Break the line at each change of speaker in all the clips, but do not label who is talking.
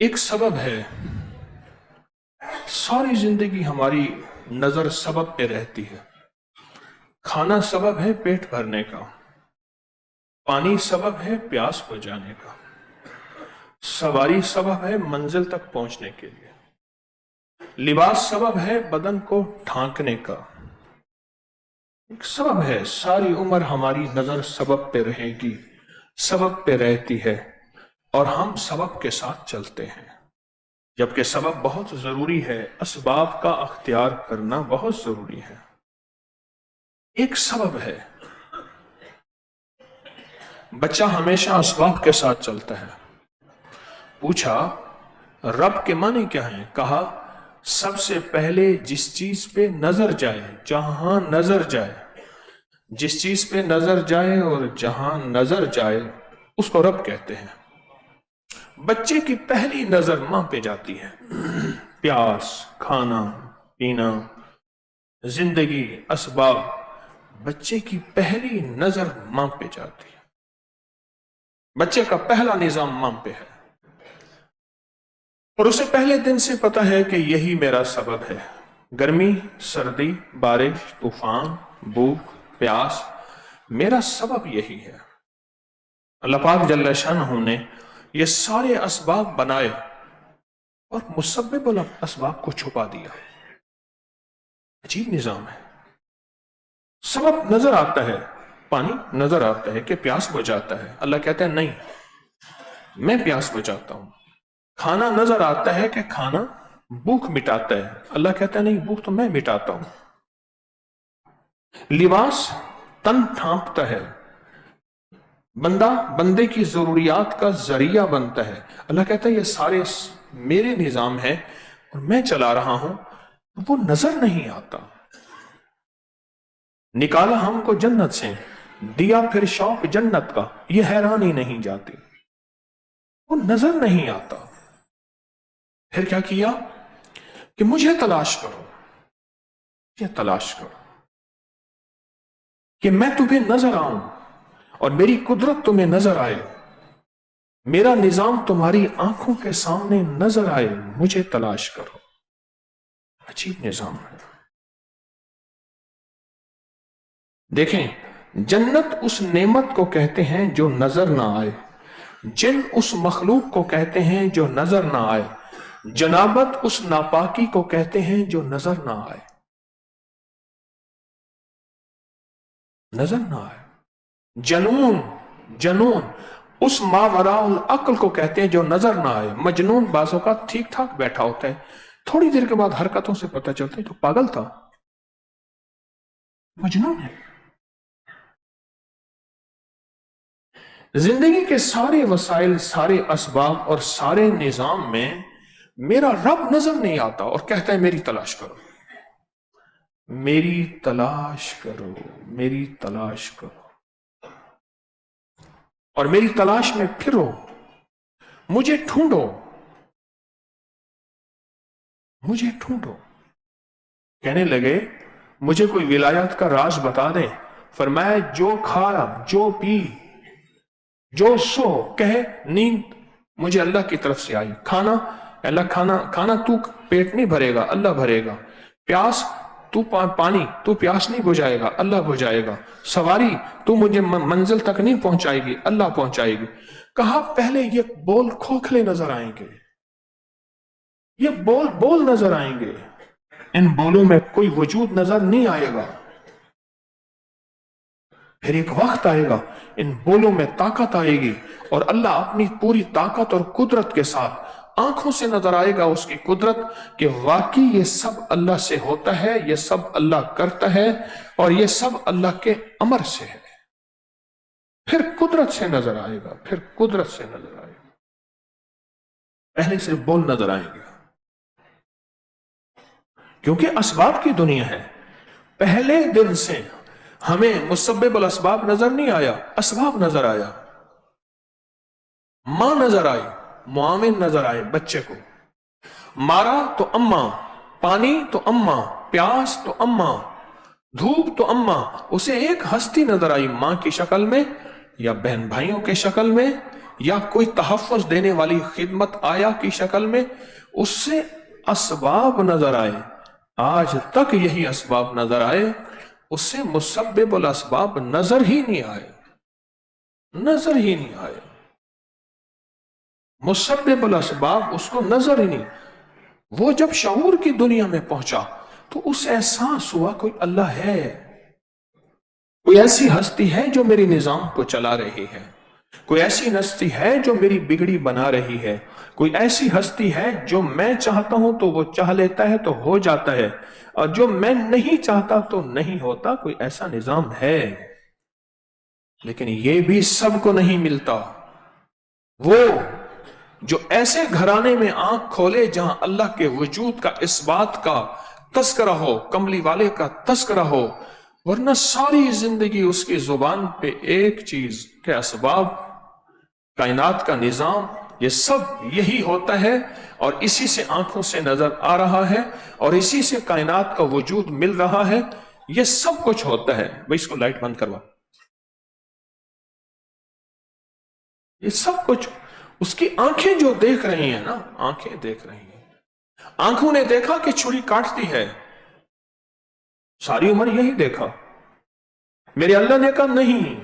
ایک سبب ہے، ساری زندگی ہماری نظر سبب پہ رہتی ہے۔ کھانا سبب ہے پیٹ بھرنے کا، پانی سبب ہے پیاس بجھانے کا، سواری سبب ہے منزل تک پہنچنے کے لیے، لباس سبب ہے بدن کو ڈھانکنے کا۔ ایک سبب ہے، ساری عمر ہماری نظر سبب پہ رہے گی، سبب پہ رہتی ہے، اور ہم سبب کے ساتھ چلتے ہیں، جبکہ سبب بہت ضروری ہے، اسباب کا اختیار کرنا بہت ضروری ہے۔ ایک سبب ہے، بچہ ہمیشہ اسباب کے ساتھ چلتا ہے۔ پوچھا رب کے معنی کیا ہیں؟ کہا سب سے پہلے جس چیز پہ نظر جائے، جہاں نظر جائے، جس چیز پہ نظر جائے اور جہاں نظر جائے اس کو رب کہتے ہیں۔ بچے کی پہلی نظر ماں پہ جاتی ہے، پیاس، کھانا پینا، زندگی، اسباب، بچے کی پہلی نظر ماں پہ جاتی ہے۔ بچے کا پہلا نظام ماں پہ ہے، اور اسے پہلے دن سے پتا ہے کہ یہی میرا سبب ہے۔ گرمی، سردی، بارش، طوفان، بھوک، پیاس، میرا سبب یہی ہے۔ اللہ پاک جل شانہ نے یہ سارے اسباب بنائے اور مسبب الاسباب کو چھپا دیا۔ عجیب نظام ہے۔ سبب نظر آتا ہے، پانی نظر آتا ہے کہ پیاس بجھاتا ہے، اللہ کہتا ہے نہیں، میں پیاس بجھاتا ہوں۔ کھانا نظر آتا ہے کہ کھانا بھوک مٹاتا ہے، اللہ کہتا ہے نہیں، بھوک تو میں مٹاتا ہوں۔ لباس تن ڈھانپتا ہے، بندے کی ضروریات کا ذریعہ بنتا ہے، اللہ کہتا ہے یہ سارے میرے نظام ہیں اور میں چلا رہا ہوں، وہ نظر نہیں آتا۔ نکالا ہم کو جنت سے، دیا پھر شوق جنت کا، یہ حیرانی نہیں جاتی، وہ نظر نہیں آتا۔ پھر کیا کیا کہ مجھے تلاش کرو، یہ تلاش کرو کہ میں تمہیں نظر آؤں اور میری قدرت تمہیں نظر آئے، میرا نظام تمہاری آنکھوں کے سامنے نظر آئے، مجھے تلاش کرو۔ عجیب نظام ہے۔ دیکھیں، جنت اس نعمت کو کہتے ہیں جو نظر نہ آئے، جن اس مخلوق کو کہتے ہیں جو نظر نہ آئے، جنابت اس ناپاکی کو کہتے ہیں جو نظر نہ آئے، نظر نہ آئے۔ جنون اس ماوراء العقل کو کہتے ہیں جو نظر نہ آئے۔ مجنون بعض اوقات ٹھیک ٹھاک بیٹھا ہوتا ہے، تھوڑی دیر کے بعد حرکتوں سے پتہ چلتا ہے تو پاگل تھا، مجنون ہے۔ زندگی کے سارے وسائل، سارے اسباب اور سارے نظام میں میرا رب نظر نہیں آتا اور کہتا ہے میری تلاش کرو، میری تلاش کرو، میری تلاش کرو، اور میری تلاش میں پھرو، مجھے ڈھونڈو، مجھے ڈھونڈو۔ کہنے لگے مجھے کوئی ولایت کا راز بتا دیں۔ فرمایا جو کھایا، جو پی، جو سو، کہے نیند مجھے اللہ کی طرف سے آئی، کھانا اللہ کھانا تو پیٹ نہیں بھرے گا، اللہ بھرے گا، پیاس تو پانی تو پیاس نہیں بجھائے گا، اللہ بجھائے گا، سواری تو مجھے منزل تک نہیں پہنچائے گی، اللہ پہنچائے گی۔ کہا پہلے یہ بول کھوکھلے نظر آئیں گے، یہ بول نظر آئیں گے، ان بولوں میں کوئی وجود نظر نہیں آئے گا۔ پھر ایک وقت آئے گا ان بولوں میں طاقت آئے گی، اور اللہ اپنی پوری طاقت اور قدرت کے ساتھ آنکھوں سے نظر آئے گا اس کی قدرت کہ واقعی یہ سب اللہ سے ہوتا ہے، یہ سب اللہ کرتا ہے، اور یہ سب اللہ کے امر سے ہے۔ پھر قدرت سے نظر آئے گا، پھر قدرت سے نظر آئے گا، پہلے سے بول نظر آئیں گے، کیونکہ اسباب کی دنیا ہے۔ پہلے دن سے ہمیں مسبب الاسباب نظر نہیں آیا، اسباب نظر آیا، ماں نظر آئی، معاون نظر آئے، بچے کو مارا تو اماں، پانی تو اماں، پیاس تو اماں، دھوپ تو اماں، اسے ایک ہستی نظر آئی، ماں کی شکل میں یا بہن بھائیوں کی شکل میں یا کوئی تحفظ دینے والی خدمت آیا کی شکل میں، اس سے اسباب نظر آئے، آج تک یہی اسباب نظر آئے، اس سے مسبب الاسباب نظر ہی نہیں آئے، نظر ہی نہیں آئے، مسبب الاسباب اس کو نظر ہی نہیں۔ وہ جب شعور کی دنیا میں پہنچا تو اس احساس ہوا کوئی اللہ ہے، کوئی ایسی ہستی ہے جو میری نظام کو چلا رہی ہے، کوئی ایسی ہستی ہے جو میری بگڑی بنا رہی ہے، کوئی ایسی ہستی ہے جو میں چاہتا ہوں تو وہ چاہ لیتا ہے تو ہو جاتا ہے، اور جو میں نہیں چاہتا تو نہیں ہوتا۔ کوئی ایسا نظام ہے، لیکن یہ بھی سب کو نہیں ملتا۔ وہ جو ایسے گھرانے میں آنکھ کھولے جہاں اللہ کے وجود کا اس بات کا تذکرہ ہو، کملی والے کا تذکرہ ہو، ورنہ ساری زندگی اس کی زبان پہ ایک چیز کہ اسباب، کائنات کا نظام، یہ سب یہی ہوتا ہے، اور اسی سے آنکھوں سے نظر آ رہا ہے، اور اسی سے کائنات کا وجود مل رہا ہے، یہ سب کچھ ہوتا ہے۔ بھئی اس کو لائٹ بند کروا، یہ سب کچھ اس کی آنکھیں جو دیکھ رہی ہیں نا، آنکھیں دیکھ رہی ہیں۔ آنکھوں نے دیکھا کہ چھری کاٹتی ہے، ساری عمر یہی دیکھا۔ میرے اللہ نے کہا نہیں،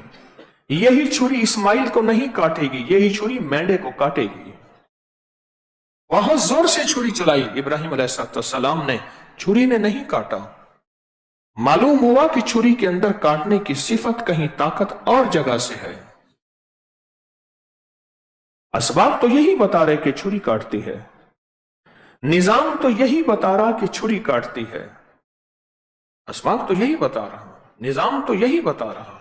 یہی چھری اسماعیل کو نہیں کاٹے گی، یہی چھری مینڈے کو کاٹے گی۔ بہت زور سے چھری چلائی ابراہیم علیہ السلام نے، چھری نے نہیں کاٹا۔ معلوم ہوا کہ چھری کے اندر کاٹنے کی صفت کہیں طاقت اور جگہ سے ہے۔ اسباب تو یہی بتا رہے کہ چھری کاٹتی ہے، نظام تو یہی بتا رہا کہ چھری کاٹتی ہے، اسباب تو یہی بتا رہا، نظام تو یہی بتا رہا۔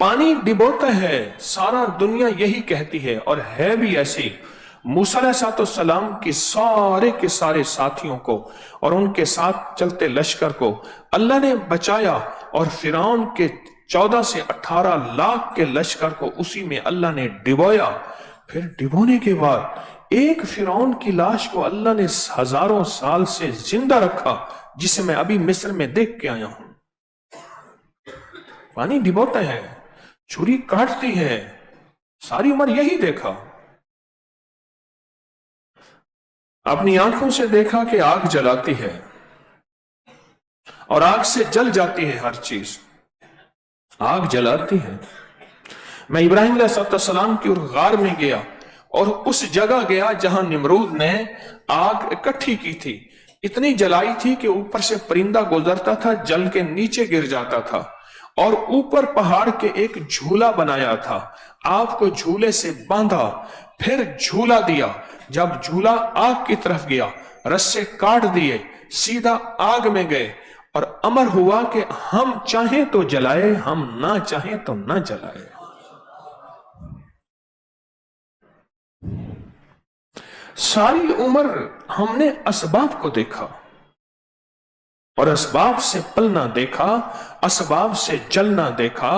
پانی ڈبوتا ہے، سارا دنیا یہی کہتی ہے، اور ہے بھی ایسی۔ موسیٰ علیہ السلام کی سارے کے سارے ساتھیوں کو اور ان کے ساتھ چلتے لشکر کو اللہ نے بچایا، اور فرعون کے 14 سے 18 لاکھ کے لشکر کو اسی میں اللہ نے ڈبویا۔ پھر ڈبونے کے بعد ایک فرعون کی لاش کو اللہ نے ہزاروں سال سے زندہ رکھا، جسے میں ابھی مصر میں دیکھ کے آیا ہوں۔ پانی ڈبوتا ہے، چھری کاٹتی ہے، ساری عمر یہی دیکھا۔ اپنی آنکھوں سے دیکھا کہ آگ جلاتی ہے، اور آگ سے جل جاتی ہے ہر چیز، آگ جلاتی ہے۔ میں ابراہیم علیہ السلام کی غار میں گیا، اور اس جگہ گیا جہاں نمرود نے آگ اکٹھی کی تھی، اتنی جلائی تھی کہ اوپر سے پرندہ گزرتا تھا جل کے نیچے گر جاتا تھا، اور اوپر پہاڑ کے ایک جھولا بنایا تھا، آپ کو جھولے سے باندھا، پھر جھولا دیا، جب جھولا آگ کی طرف گیا رسے کاٹ دیے، سیدھا آگ میں گئے، اور امر ہوا کہ ہم چاہیں تو جلائے، ہم نہ چاہیں تو نہ جلائے۔ ساری عمر ہم نے اسباب کو دیکھا، اور اسباب سے پلنا دیکھا، اسباب سے جلنا دیکھا،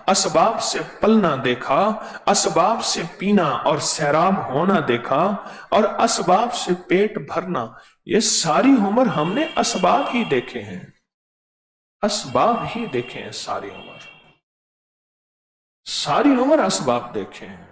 اسباب سے پلنا دیکھا، اسباب سے پینا اور سیراب ہونا دیکھا، اور اسباب سے پیٹ بھرنا۔ یہ ساری عمر ہم نے اسباب ہی دیکھے ہیں، اسباب ہی دیکھے ہیں، ساری عمر اسباب دیکھے ہیں۔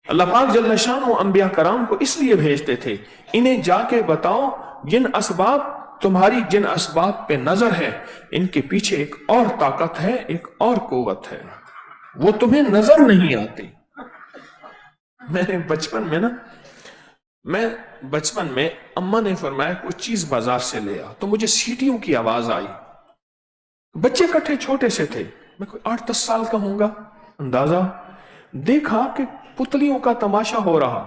اللہ پاک جل شانہ انبیاء کرام کو اس لیے بھیجتے تھے، انہیں جا کے بتاؤ جن اسباب تمہاری جن اسباب پہ نظر ہے، ان کے پیچھے ایک اور طاقت ہے، ایک اور قوت ہے، وہ تمہیں نظر نہیں آتی۔ میں نے بچپن میں اماں نے فرمایا کوئی چیز بازار سے لے آ، تو مجھے سیٹیوں کی آواز آئی، بچے کٹھے چھوٹے سے تھے، میں کوئی 8-10 سال کا ہوں گا اندازہ، دیکھا کہ پتلیوں کا تماشا ہو رہا۔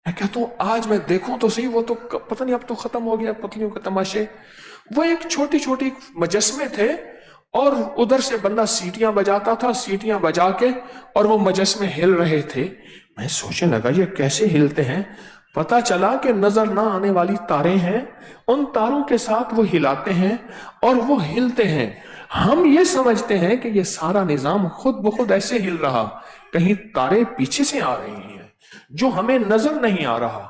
میں کہتا ہوں آج میں دیکھوں تو صحیح، وہ تو پتہ نہیں اب تو ختم ہو گیا پتلیوں کے تماشے۔ وہ ایک چھوٹی چھوٹی مجسمے تھے، اور ادھر سے بندہ سیٹیاں بجاتا تھا، سیٹیاں بجا کے، اور وہ مجسمے ہل رہے تھے۔ میں سوچنے لگا یہ کیسے ہلتے ہیں؟ پتا چلا کہ نظر نہ آنے والی تاریں ہیں، ان تاروں کے ساتھ وہ ہلاتے ہیں اور وہ ہلتے ہیں۔ ہم یہ سمجھتے ہیں کہ یہ سارا نظام خود بخود ایسے ہل رہا، کہیں تارے پیچھے سے آ رہی ہیں جو ہمیں نظر نہیں آ رہا۔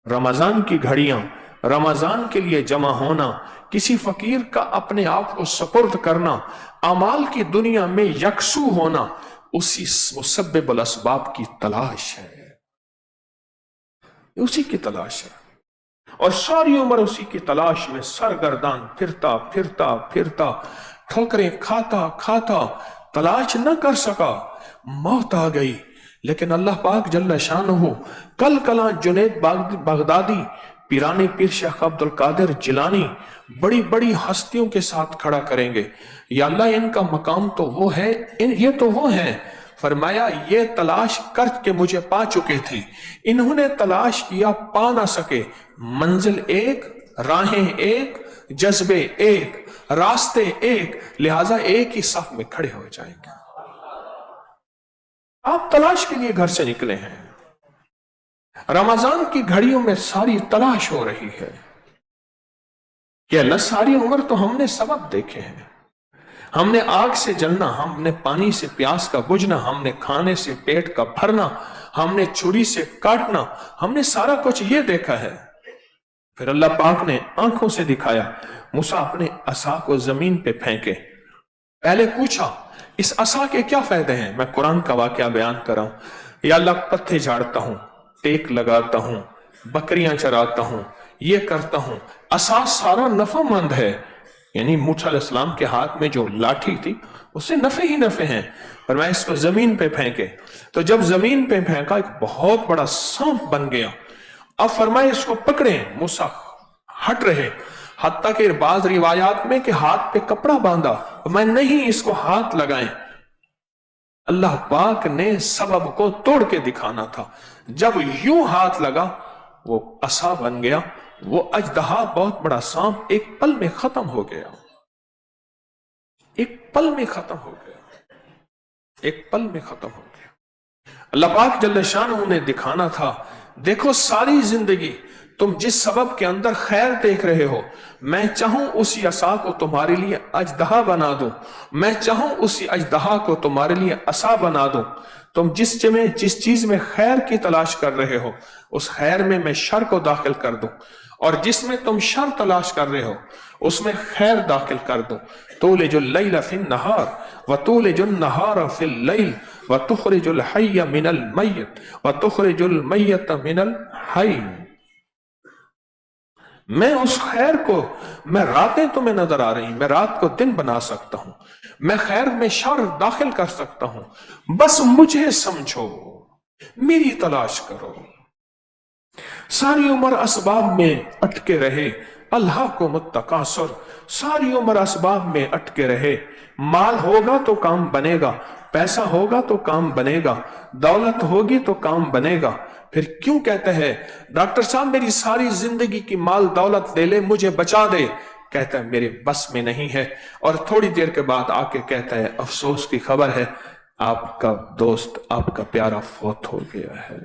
رمضان کی گھڑیاں، رمضان کے لیے جمع ہونا، کسی فقیر کا اپنے آپ کو سپرد کرنا، अमाल की दुनिया में यकसू होना उसी मुसब्बिबुल असबाब की तलाश है, उसी की तलाश है। और सारी उम्र उसी की तलाश में सरगर्दान फिरता फिरता फिरता, ठोकरें खाता खाता, तलाश न कर सका, मौत आ गई। लेकिन अल्लाह पाक जल्ल शानहू कल कला जुनैद बगदादी, पीराने पीर शेख अब्दुल कादिर जिलानी, बड़ी बड़ी हस्तियों के साथ खड़ा करेंगे। या अल्लाह इनका मकाम तो वो है, ये तो वो है। फरमाया ये तलाश करके मुझे पा चुके थे, इन्होंने तलाश किया पा ना सके। मंजिल एक, राहें एक, जज्बे एक, रास्ते एक, लिहाजा एक ही सफ में खड़े हो जाएंगे। आप तलाश के लिए घर से निकले हैं। रमजान की घड़ियों में सारी तलाश हो रही है कि अल्लाह सारी उम्र तो हमने सबब देखे हैं, हमने आग से जलना, हमने पानी से प्यास का बुझना, हमने खाने से पेट का भरना, हमने छुरी से काटना, हमने सारा कुछ ये देखा है। फिर अल्लाह पाक ने आंखों से दिखाया, मूसा अपने असा को जमीन पे फेंके। पहले पूछा इस असा के क्या फायदे हैं? मैं कुरान का वाकया बयान कर रहा हूं। या अल्लाह पत्ते झाड़ता हूं, टेक लगाता हूं, बकरियां चराता हूं, ये करता हूं। असा सारा नफामंद है, यानी मूसा अलैहिस्सलाम के हाथ में जो लाठी थी उससे नफे ही नफे हैं। पर मैं इसको जमीन पे फेंके, तो जब जमीन पे फेंका एक बहुत बड़ा सांप बन गया। अब फरमाए इसको पकड़े, मूसा हट रहे, हत्ता के बाद रिवायात में कि हाथ पे कपड़ा बांधा, मैं नहीं इसको हाथ लगाएं। अल्लाह पाक ने सबब को तोड़ के दिखाना था। जब यूं हाथ लगा वो असा बन गया, वो अजदहा बहुत बड़ा सांप एक पल में खत्म हो गया, एक पल में खत्म हो गया, एक पल में खत्म हो गया। अल्लाह पाक जल्ल शानहू ने दिखाना था, देखो सारी जिंदगी तुम जिस सबब के अंदर खैर देख रहे हो, मैं चाहूं उसी असा को तुम्हारे लिए अजदहा बना दूं, मैं चाहूं उसी अजदहा को तुम्हारे लिए असा बना दूं। तुम जिस चीज में खैर की तलाश कर रहे हो उस खैर में मैं शर को दाखिल कर दूं, और जिसमें तुम शर तलाश कर रहे हो उसमें खैर दाखिल कर दूं। तुलिजुल लैल फिन नहार व तुलिजुन नहार फिल लैल व तुखरिजुल हय्य मिनल मय्यत व तुखरिजुल मय्यत मिनल हय्य। मैं उस खैर को, मैं रातें तुम्हें नजर आ रही, मैं रात को दिन बना सकता हूं, मैं खैर में शर दाखिल कर सकता हूं, बस मुझे समझो, मेरी तलाश करो। सारी उम्र असबाब में अटके रहे, अल्लाह को मुत्तकासुर, सारी उम्र असबाब में अटके रहे। माल होगा तो काम बनेगा, पैसा होगा तो काम बनेगा, दौलत होगी तो काम बनेगा। फिर क्यों कहते हैं डॉक्टर साहब मेरी सारी जिंदगी की माल दौलत ले ले, मुझे बचा दे? कहता है मेरे बस में नहीं है। और थोड़ी देर के बाद आके कहता है अफसोस की खबर है, आपका दोस्त, आपका प्यारा फौत हो गया है।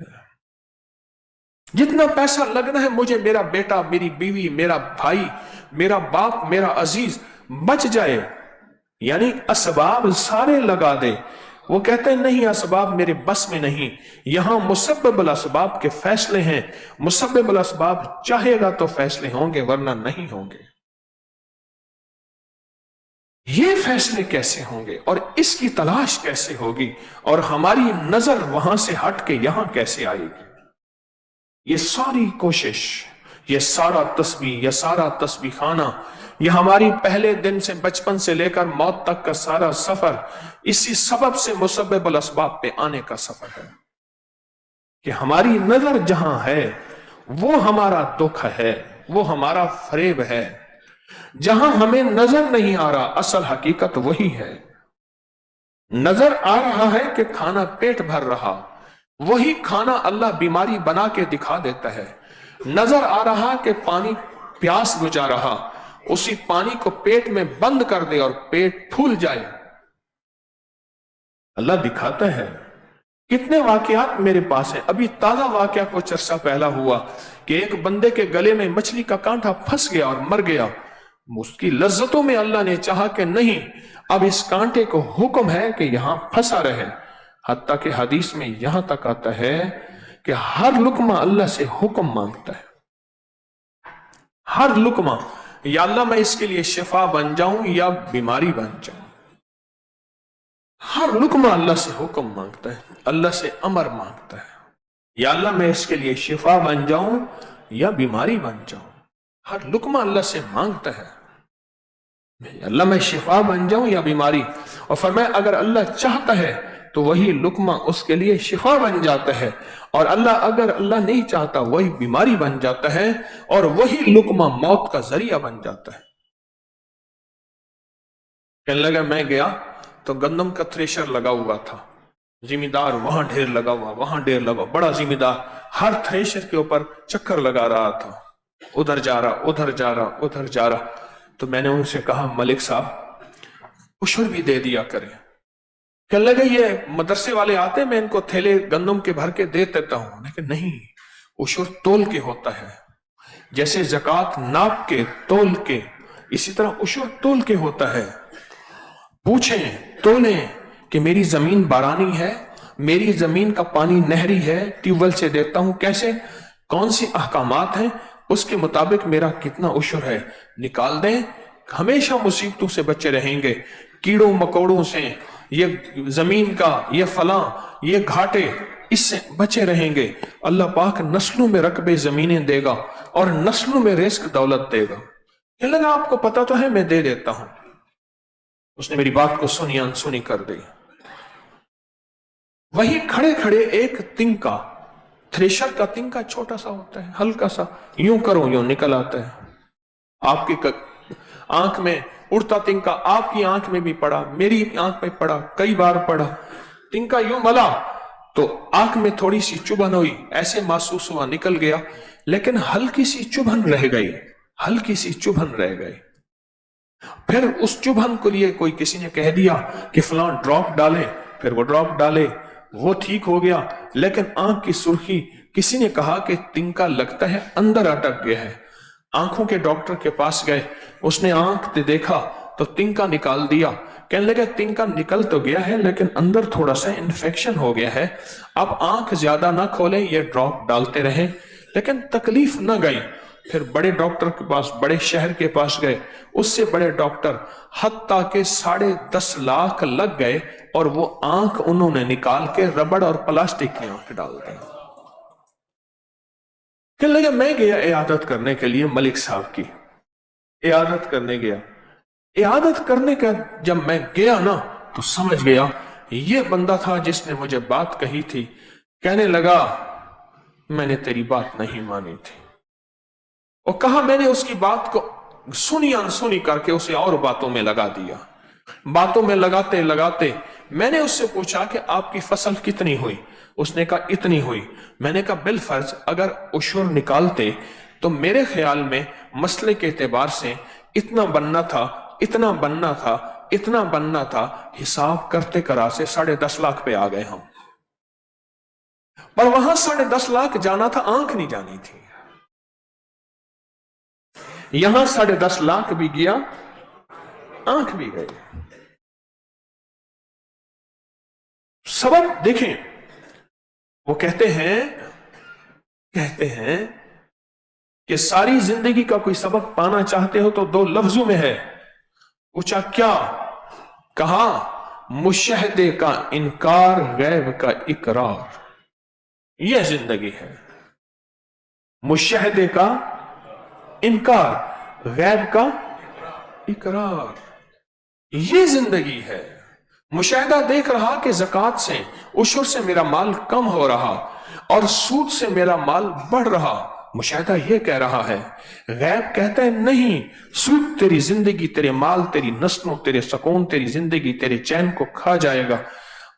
जितना पैसा लगना है मुझे, मेरा बेटा, मेरी बीवी, मेरा भाई, मेरा बाप, मेरा अजीज बच जाए, यानी असबाब सारे लगा दे। वो कहते हैं नहीं, असबाब मेरे बस में नहीं। यहां मुसब्बिबुल असबाब के फैसले हैं, मुसब्बिबुल असबाब चाहेगा तो फैसले होंगे वरना नहीं होंगे। ये फैसले कैसे होंगे और इसकी तलाश कैसे होगी, और हमारी नजर वहां से हट के यहां कैसे आएगी? ये सारी कोशिश, ये सारा तस्बीह, ये सारा तस्बीखाना, ये हमारी पहले दिन से, बचपन से लेकर मौत तक का सारा सफर इसी सबब से मुसब्बिबुल असबाब पे आने का सफर है कि हमारी नजर जहां है वो हमारा दुख है, वो हमारा फरेब है। जहां हमें नजर नहीं आ रहा असल हकीकत वही है। नजर आ रहा है कि खाना पेट भर रहा, वही खाना अल्लाह बीमारी बना के दिखा देता है। नजर आ रहा कि पानी प्यास बुझा रहा, उसी पानी को पेट में बंद कर दे और पेट फूल जाए, अल्लाह दिखाता है। कितने वाकयात मेरे पास है। अभी ताजा वाकया कुछ अर्सा पहला हुआ कि एक बंदे के गले में मछली का कांटा फंस गया और मर गया। उसकी लज्जतों में अल्लाह ने चाहा कि नहीं, अब इस कांटे को हुक्म है कि यहां फंसा रहे। हत्ता के हदीस में यहां तक आता है कि हर लुकमा अल्लाह से हुक्म मांगता है, हर लुकमा, या अल्लाह मैं इसके लिए शिफा बन जाऊं या बीमारी बन जाऊं। हर लुकमा अल्लाह से हुक्म मांगता है, अल्लाह से अमर मांगता है, या अल्लाह मैं इसके लिए शिफा बन जाऊं या बीमारी बन जाऊं। हर लुकमा अल्लाह से मांगता है, अल्लाह मैं शिफा बन जाऊं या बीमारी। और फरमाया अगर अल्लाह चाहता है तो वही लुकमा उसके लिए शिफा बन जाता है, और अगर अल्लाह नहीं चाहता वही बीमारी बन जाता है, और वही लुकमा मौत का जरिया बन जाता है। कहने लगा मैं गया तो गंदम का थ्रेशर लगा हुआ था, जिम्मेदार वहां ढेर लगा हुआ, वहां ढेर लगा, बड़ा जिम्मेदार हर थ्रेशर के ऊपर चक्कर लगा रहा था, उधर जा रहा, उधर जा रहा, उधर जा रहा। तो मैंने उनसे कहा मलिक साहब उशर भी दे दिया करें। कहने लगे ये मदरसे वाले आते हैं, मैं इनको थैले गंदम के भर के दे देता हूं। लेकिन नहीं, उशर तोल के होता है, जैसे ज़कात नाप के तोल के, इसी तरह उशर तोल के होता है। पूछें तोलें कि मेरी जमीन बारानी है, मेरी जमीन का पानी नहरी है, ट्यूबवेल से देता हूं, कैसे, कौन सी अहकामात हैं, उसके मुताबिक मेरा कितना उशर है, निकाल दें। हमेशा मुसीबतों से बचे रहेंगे, कीड़ों मकोड़ों से, ये जमीन का ये फलां ये घाटे, इससे बचे रहेंगे। अल्लाह पाक नस्लों में रकबे जमीनें देगा और नस्लों में रिस्क दौलत देगा। ये लगा आपको पता तो है, मैं दे देता हूं। उसने मेरी बात को सुनी अनसुनी कर दी। वही खड़े खड़े एक तिनका, थ्रेशर का तिनका छोटा सा होता है, हल्का सा, यूं करो यूं निकल आता है। आपकी आंख में उड़ता तिनका आपकी आंख में भी पड़ा, मेरी आंख में पड़ा, कई बार पड़ा। तिनका यूं मला तो आंख में थोड़ी सी चुभन हुई, ऐसे महसूस हुआ निकल गया, लेकिन हल्की सी चुभन रह गई, हल्की सी चुभन रह गई। फिर उस चुभन को लिए कोई किसी ने कह दिया कि फलां ड्रॉप डाले, फिर वो ड्रॉप डाले, वो ठीक हो गया। लेकिन आंख की सुर्खी, किसी ने कहा कि तिनका लगता है अंदर अटक गया है। आंखों के डॉक्टर के पास गए, उसने आंख से देखा तो तिनका निकाल दिया। कहने लगे तिनका निकल तो गया है लेकिन अंदर थोड़ा सा इन्फेक्शन हो गया है, अब आंख ज्यादा ना खोलें, ये ड्रॉप डालते रहे। लेकिन तकलीफ न गई। फिर बड़े डॉक्टर के पास, बड़े शहर के पास गए, उससे बड़े डॉक्टर, हत्ता के 10.5 लाख लग गए और वो आंख उन्होंने निकाल के रबड़ और प्लास्टिक की आंख डाल दी। कहने लगे मैं गया इयादत करने के लिए, मलिक साहब की इयादत करने गया। इयादत करने का जब मैं गया ना तो समझ गया ये बंदा था जिसने मुझे बात कही थी। कहने लगा मैंने तेरी बात नहीं मानी थी, और कहा मैंने उसकी बात को सुनी अनसुनी करके उसे और बातों में लगा दिया। बातों में लगाते लगाते मैंने उससे पूछा कि आपकी फसल कितनी हुई? उसने कहा इतनी हुई। मैंने कहा बिलफर्ज अगर उशुर निकालते तो मेरे ख्याल में मसले के एतबार से इतना बनना था, इतना बनना था, इतना बनना था। हिसाब करते कराते 10.5 लाख पे आ गए हम। पर वहां 10.5 लाख जाना था, आंख नहीं जानी थी। यहां 10.5 लाख भी गया, आंख भी गई। सबक देखें, वो कहते हैं कि सारी जिंदगी का कोई सबक पाना चाहते हो तो 2 लफ्जों में है। पूछा क्या? कहा मुशाहदे का इनकार, गैब का इकरार। यह जिंदगी है, मुशाहदे का इनकार, गैब का इकरार, ये जिंदगी है। मुशाहिदा देख रहा कि ज़कात से, उशुर से मेरा माल कम हो रहा और सूद से मेरा माल बढ़ रहा। मुशाहिदा ये कह रहा है। गैब कहता है नहीं, सूद तेरी जिंदगी, तेरे माल, तेरी नस्लों, तेरे सुकून, तेरी जिंदगी, तेरे चैन को खा जाएगा।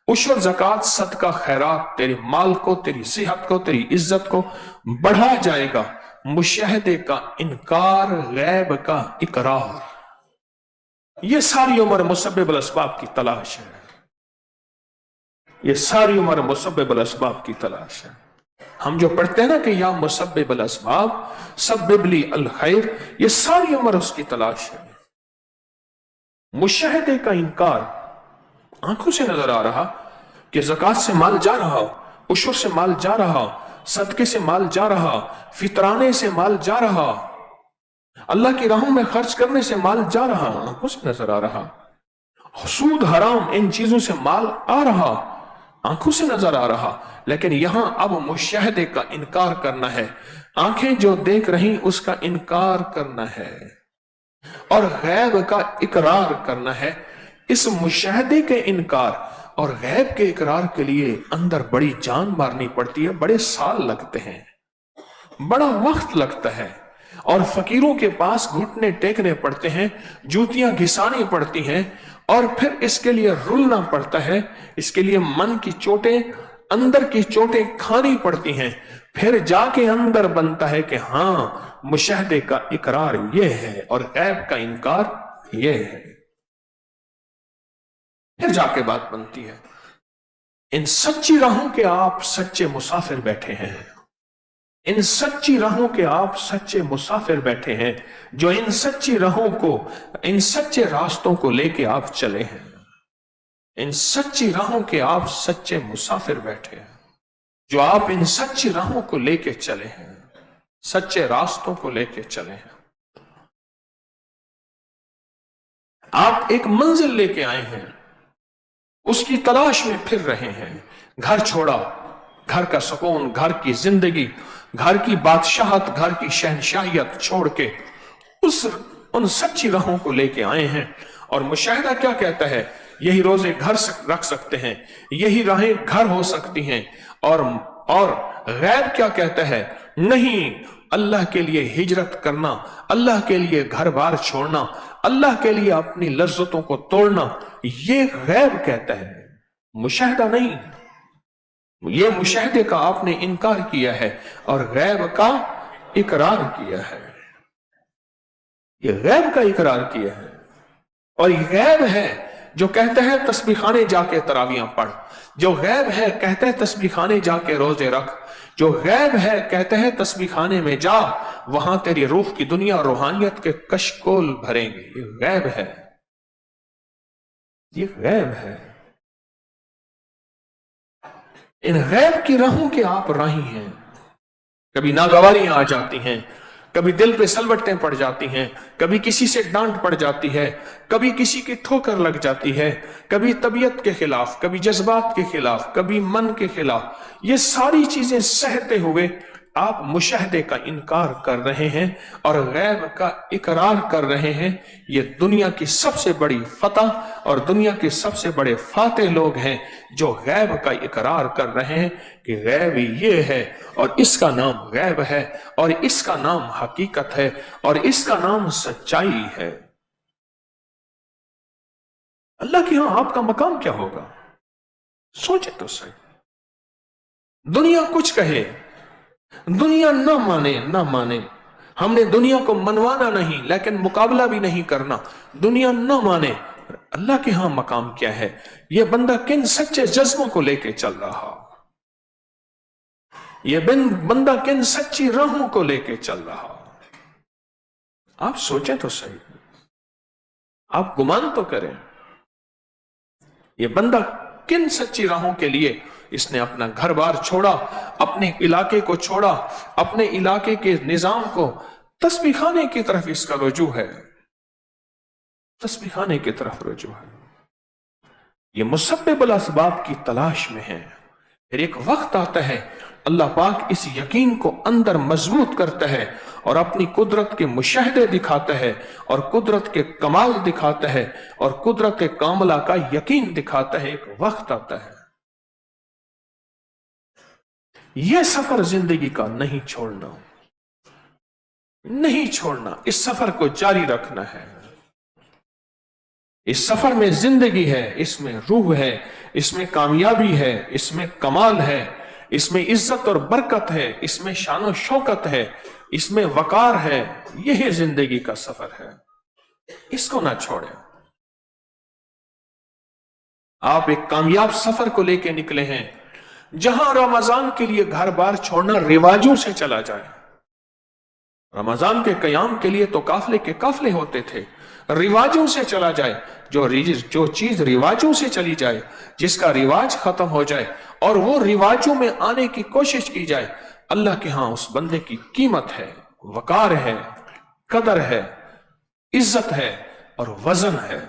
उशुर, ज़कात, सदका, खैरात तेरे माल को, तेरी सेहत को, तेरी इज्जत को बढ़ा जाएगा। मुशाहिदे का इनकार, गैब का इकरार, ये सारी उम्र मुसब्बिबुल अस्बाब की तलाश है। ये सारी उम्र मुसब्बिबुल अस्बाब की तलाश है। हम जो पढ़ते हैं ना कि या मुसब्बिबुल अस्बाब सब्बिबली अल खैर, ये सारी उम्र उसकी तलाश है। मुशाहिदे का इनकार, आंखों से नजर आ रहा कि ज़कात से माल जा रहा, उशुर से माल जा रहा, सदके से माल जा रहा, फितराने से माल जा रहा, अल्लाह की राहों में खर्च करने से माल जा रहा, आंखों से नजर आ रहा। सूद हराम इन चीजों से माल आ रहा, आंखों से नजर आ रहा, लेकिन यहां अब मुशाहदे का इनकार करना है। आंखें जो देख रही उसका इनकार करना है और गैब का इकरार करना है। इस मुशाहदे के इनकार और गैब के इकरार के लिए अंदर बड़ी जान मारनी पड़ती है, बड़े साल लगते हैं, बड़ा वक्त लगता है, और फकीरों के पास घुटने टेकने पड़ते हैं, जूतियां घिसानी पड़ती हैं, और फिर इसके लिए रुलना पड़ता है, इसके लिए मन की चोटें, अंदर की चोटें खानी पड़ती हैं, फिर जाके अंदर बनता है कि हां मुशाहदे का इकरार यह है और गैब का इनकार यह है। फिर जाके बात बनती है। इन सच्ची राहों के आप सच्चे मुसाफिर बैठे हैं, इन सच्ची राहों के आप सच्चे मुसाफिर बैठे हैं, जो इन सच्ची राहों को, इन सच्चे रास्तों को लेके आप चले हैं। इन सच्ची राहों के आप सच्चे मुसाफिर बैठे हैं, जो आप इन सच्ची राहों को लेके चले हैं, सच्चे रास्तों को लेके चले हैं। आप एक मंजिल लेके आए हैं, उसकी तलाश में फिर रहे हैं। घर छोड़ा, घर का सुकून, घर की जिंदगी, घर की बादशाहत, घर की शहनशाहियत छोड़ के उन सच्ची राहों को लेके आए हैं। और मुशाहिदा क्या कहता है? यही रोजे घर रख सकते हैं, यही राहें घर हो सकती हैं। और गैब क्या कहता है? नहीं, अल्लाह के लिए हिजरत करना, अल्लाह के लिए घर बार छोड़ना, अल्लाह के लिए अपनी लज्जतों को तोड़ना, ये गैब कहता है, मुशाहिदा नहीं। ये मुशाहिदे का आपने इनकार किया है और गैब का इकरार किया है। ये गैब का इकरार किया है। और ये गैब है जो कहता है तस्बीह खाने जाके तरावियां पढ़, जो गैब है कहता है तस्बीह खाने जाके रोजे रख, जो गैब है कहता है तस्बीह खाने में जा, वहां तेरी रूह की दुनिया रूहानियत के कशकोल भरेंगे। ये गैब है, ये गैब है। इन गैब की राहों के आप राही हैं। कभी नागवारियां आ जाती हैं, कभी दिल पे सलवटें पड़ जाती हैं, कभी किसी से डांट पड़ जाती है, कभी किसी की ठोकर लग जाती है, कभी तबीयत के खिलाफ, कभी जज्बात के खिलाफ, कभी मन के खिलाफ। ये सारी चीजें सहते हुए आप मुशाहदे का इनकार कर रहे हैं और गैब का इकरार कर रहे हैं। ये दुनिया की सबसे बड़ी फतह और दुनिया के सबसे बड़े फातेह लोग हैं जो गैब का इकरार कर रहे हैं कि गैब ये है और इसका नाम गैब है और इसका नाम हकीकत है और इसका नाम सच्चाई है। अल्लाह के यहां आपका मकाम क्या होगा? सोचे तो सही। दुनिया कुछ कहे, दुनिया ना माने ना माने, हमने दुनिया को मनवाना नहीं लेकिन मुकाबला भी नहीं करना। दुनिया ना माने, अल्लाह के यहां मकाम क्या है? यह बंदा किन सच्चे जज्बों को लेके चल रहा, यह बंदा किन सच्ची राहों को लेके चल रहा। आप सोचें तो सही, आप गुमान तो करें। यह बंदा किन सच्ची राहों के लिए इसने अपना घर बार छोड़ा, अपने इलाके को छोड़ा, अपने इलाके के निजाम को, तस्बीह खाने की तरफ इसका रुजू है, तस्बीह खाने की तरफ रुजू है। ये मुसब्बिबुल असबाब की तलाश में है। फिर एक वक्त आता है अल्लाह पाक इस यकीन को अंदर मजबूत करता है और अपनी कुदरत के मुशाहदे दिखाता है और कुदरत के कमाल दिखाता है और कुदरत कामला का यकीन दिखाता है। एक वक्त आता है, यह सफर जिंदगी का नहीं छोड़ना, नहीं छोड़ना, इस सफर को जारी रखना है। इस सफर में जिंदगी है, इसमें रूह है, इसमें कामयाबी है, इसमें कमाल है, इसमें इज्जत और बरकत है, इसमें शान शौकत है, इसमें वकार है। यही जिंदगी का सफर है, इसको ना छोड़ें। आप एक कामयाब सफर को लेके निकले हैं जहां रमजान के लिए घर बार छोड़ना रिवाजों से चला जाए। रमजान के कयाम के लिए तो काफले के काफले होते थे, रिवाजों से चला जाए। जो चीज रिवाजों से चली जाए, जिसका रिवाज खत्म हो जाए और वो रिवाजों में आने की कोशिश की जाए, अल्लाह के यहां उस बंदे की कीमत है, वकार है, कदर है, इज्जत है और वजन है।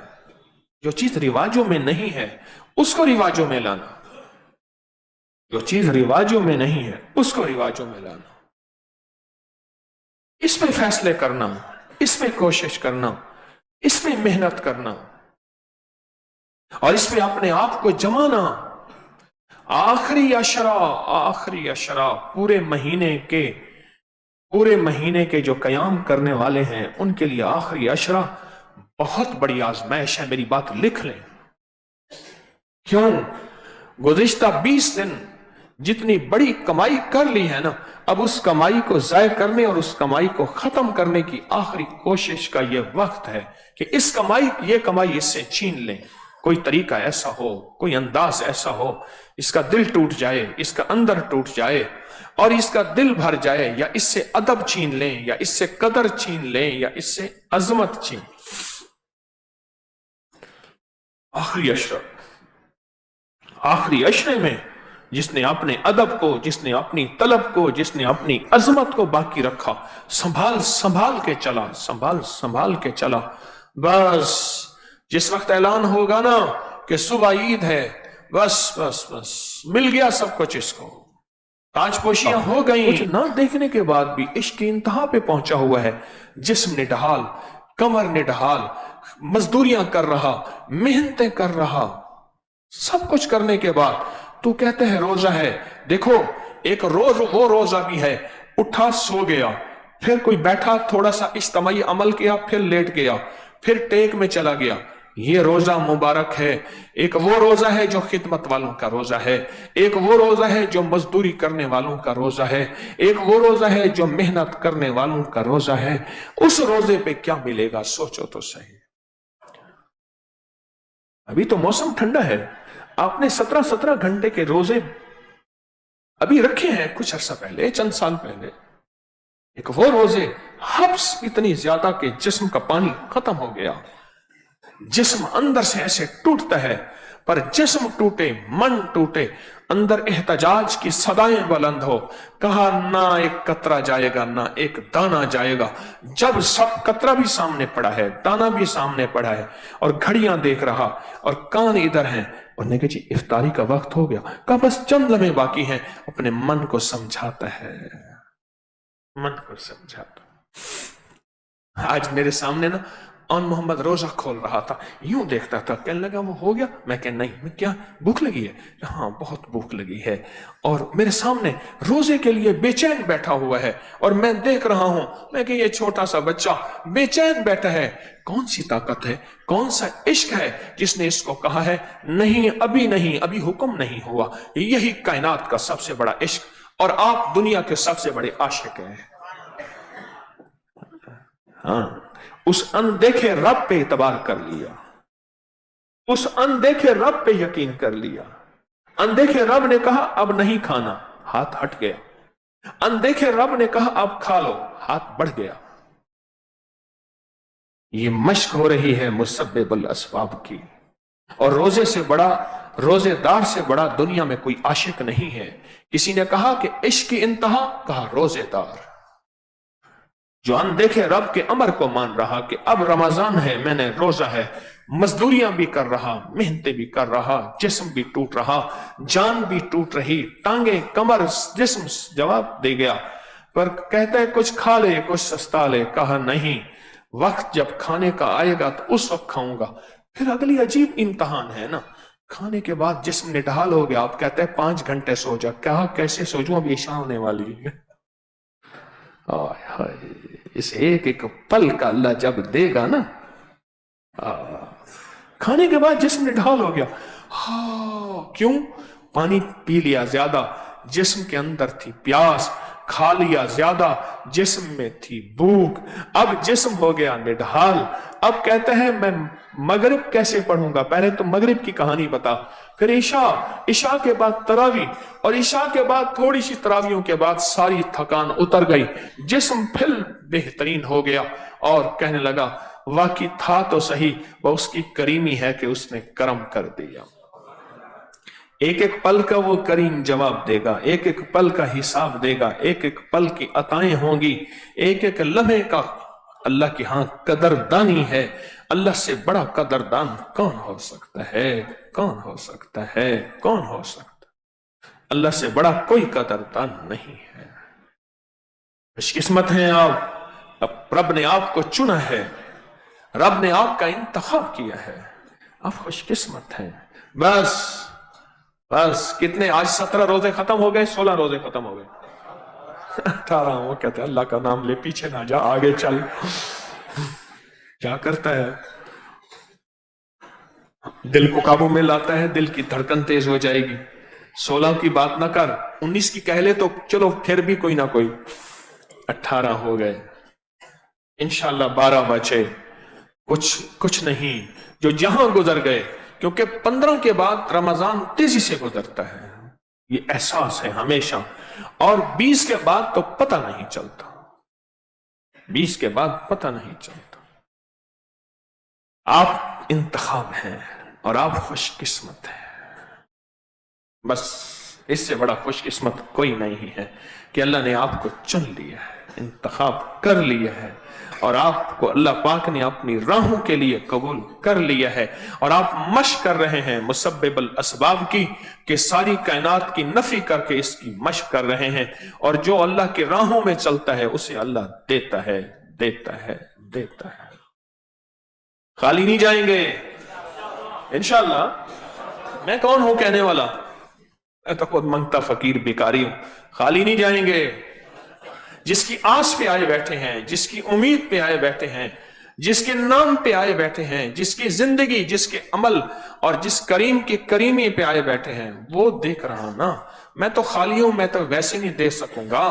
जो चीज रिवाजों में नहीं है उसको रिवाजों में लाना, जो चीज रिवाजों में नहीं है उसको रिवाजों में लाना, इसमें फैसले करना, इसमें कोशिश करना, इसमें मेहनत करना और इसमें अपने आप को जमाना। आखिरी अशरा पूरे महीने के जो कयाम करने वाले हैं उनके लिए आखिरी अशरा बहुत बड़ी आजमाइश है। मेरी बात लिख लें। क्यों? गुज़िश्ता 20 दिन जितनी बड़ी कमाई कर ली है ना, अब उस कमाई को ज़ाय करने और उस कमाई को खत्म करने की आखिरी कोशिश का यह वक्त है कि ये कमाई इससे छीन लें। कोई तरीका ऐसा हो, कोई अंदाज ऐसा हो, इसका दिल टूट जाए, इसका अंदर टूट जाए और इसका दिल भर जाए, या इससे अदब छीन लें, या इससे कदर छीन लें, या इससे अजमत छीन। आखिरी अशरे में जिसने अपने अदब को, जिसने अपनी तलब को, जिसने अपनी अजमत को बाकी रखा, संभाल के चला, बस जिस वक्त ऐलान होगा ना कि सुबह ईद है, बस मिल गया सब कुछ, इसको ताजपोशियां हो गई। कुछ ना देखने के बाद भी इश्क की इंतहा पे पहुंचा हुआ है। जिस्म निढाल, कमर निढाल, मजदूरियां कर रहा, मेहनतें कर रहा, सब कुछ करने के बाद तू कहते हैं रोजा है। देखो, एक वो रोजा भी है, उठा सो गया, फिर कोई बैठा थोड़ा सा इज्तिमाई अमल किया, फिर लेट गया, फिर टेक में चला गया। ये रोजा मुबारक है। एक वो रोजा है जो खिदमत वालों का रोजा है, एक वो रोजा है जो मजदूरी करने वालों का रोजा है, एक वो रोजा है जो मेहनत करने वालों का रोजा है। उस रोजे पे क्या मिलेगा सोचो तो सही। अभी तो मौसम ठंडा है, आपने 17 घंटे के रोजे अभी रखे हैं कुछ अर्सा पहले, चंद साल पहले। एक वो रोजे, हब्स इतनी ज्यादा कि जिस्म का पानी खत्म हो गया, जिस्म अंदर से ऐसे टूटता है। पर जिस्म टूटे, मन टूटे, अंदर एहतजाज की सदाएं बुलंद हो। कहा ना एक कतरा जाएगा, ना एक दाना जाएगा। जब सब कतरा भी सामने पड़ा है, दाना भी सामने पड़ा है और घड़ियां देख रहा और कान इधर हैं, और कहा जी इफ्तारी का वक्त हो गया, कहा बस चंद लम्हे बाकी हैं, अपने मन को समझाता है, मन को समझाता। आज मेरे सामने ना ऑन मोहम्मद रोजा खोल रहा था, यूं देखता था, कहने लगा वो हो गया। मैं कह नहीं, मैं क्या भूख लगी है? हाँ बहुत भूख लगी है। और मेरे सामने रोजे के लिए बेचैन बैठा हुआ है और मैं देख रहा हूं। मैं कह ये छोटा सा बच्चा बेचैन बैठा है, कौन सी ताकत है, कौन सा इश्क है जिसने इसको कहा है नहीं, अभी हुक्म नहीं हुआ। यही कायनात का सबसे बड़ा इश्क, और आप दुनिया के सबसे बड़े आशिक हैं। हाँ, उस अनदेखे रब पे इतबार कर लिया, उस अनदेखे रब पे यकीन कर लिया। अनदेखे रब ने कहा अब नहीं खाना, हाथ हट गया। अनदेखे रब ने कहा अब खा लो, हाथ बढ़ गया। ये मश्क हो रही है मुसब्बिबुल अस्बाब की। और रोजे से बड़ा, रोजेदार से बड़ा दुनिया में कोई आशिक नहीं है। किसी ने कहा कि इश्क की इंतहा, कहा रोजेदार जो अनदेखे रब के अमर को मान रहा कि अब रमजान है, मैंने रोजा है, मजदूरियां भी कर रहा, मेहनतें भी कर रहा, जिस्म भी टूट रहा, जान भी टूट रही, टांगे कमर जिस्म जवाब दे गया। पर कहता है कुछ खा ले, कुछ सस्ता ले। कहा नहीं, वक्त जब खाने का आएगा तो उस वक्त खाऊंगा। फिर अगली अजीब इम्तहान है ना, खाने के बाद जिस्म निढाल हो गया। आप कहते हैं 5 घंटे सो जा। कहा कैसे सो जाऊं, अभी इशा होने वाली है। इस एक एक पल का अल्लाह जब देगा ना, खाने के बाद जिस्म निढाल हो गया। क्यों? पानी पी लिया ज्यादा, जिस्म के अंदर थी प्यास, खा लिया ज्यादा, जिस्म में थी भूख, अब जिस्म हो गया निढाल। अब कहते हैं मैं मगरिब कैसे पढ़ूंगा? पहले तो मगरिब की कहानी बता, फिर ईशा के बाद तरावी, और ईशा के बाद थोड़ी सी तरावियों के बाद सारी थकान उतर गई, जिस्म फिर बेहतरीन हो गया। और कहने लगा वाकई था तो सही, वह उसकी करीमी है कि उसने करम कर दिया। एक एक पल का वो करीम जवाब देगा, एक एक पल का हिसाब देगा, एक एक पल की अताएं होंगी, एक एक लम्हे का اللہ کی ہاں قدردانی ہے. اللہ سے بڑا قدردان کون ہو سکتا ہے؟ کون ہو سکتا ہے؟ کون ہو سکتا ہے؟ اللہ سے بڑا کوئی قدردان نہیں ہے. خوش قسمت ہیں آپ، اب رب نے آپ کو چنا ہے، رب نے آپ کا انتخاب کیا ہے، آپ خوش قسمت ہیں. بس بس کتنے آج 17 روزے ختم ہو گئے، 16 روزے ختم ہو گئے، 18. وہ کہتے ہیں اللہ کا نام لے، پیچھے نہ جا، آگے چل. کیا کرتا ہے؟ دل کو قابو میں لاتا ہے، دل کی دھڑکن تیز ہو جائے گی. 16 کی بات نہ کر، 19 کی کہہ لے تو چلو پھر بھی کوئی نہ کوئی. 18 ہو گئے، انشاءاللہ 12 بچے. کچھ نہیں جو جہاں گزر گئے، کیونکہ 15 کے بعد رمضان تیزی سے گزرتا ہے، یہ احساس ہے ہمیشہ. اور 20 کے بعد تو پتہ نہیں چلتا، 20 کے بعد پتہ نہیں چلتا. آپ انتخاب ہیں اور آپ خوش قسمت ہیں. بس اس سے بڑا خوش قسمت کوئی نہیں ہے کہ اللہ نے آپ کو چن لیا ہے، انتخاب کر لیا ہے، اور آپ کو اللہ پاک نے اپنی راہوں کے لیے قبول کر لیا ہے. اور آپ مشق کر رہے ہیں مسبب الاسباب کی، کہ ساری کائنات کی نفی کر کے اس کی مشق کر رہے ہیں. اور جو اللہ کے راہوں میں چلتا ہے اسے اللہ دیتا ہے، دیتا ہے، دیتا ہے. خالی نہیں جائیں گے انشاءاللہ. میں کون ہوں کہنے والا؟ میں تو خود منگتا فقیر بیکاری ہوں. خالی نہیں جائیں گے. جس کی آس پہ آئے بیٹھے ہیں، جس کی امید پہ آئے بیٹھے ہیں، جس کے نام پہ آئے بیٹھے ہیں، جس کی زندگی، جس کے عمل اور جس کریم کی کریمی پہ آئے بیٹھے ہیں، وہ دیکھ رہا نا. میں تو خالی ہوں، میں تو ویسے نہیں دے سکوں گا.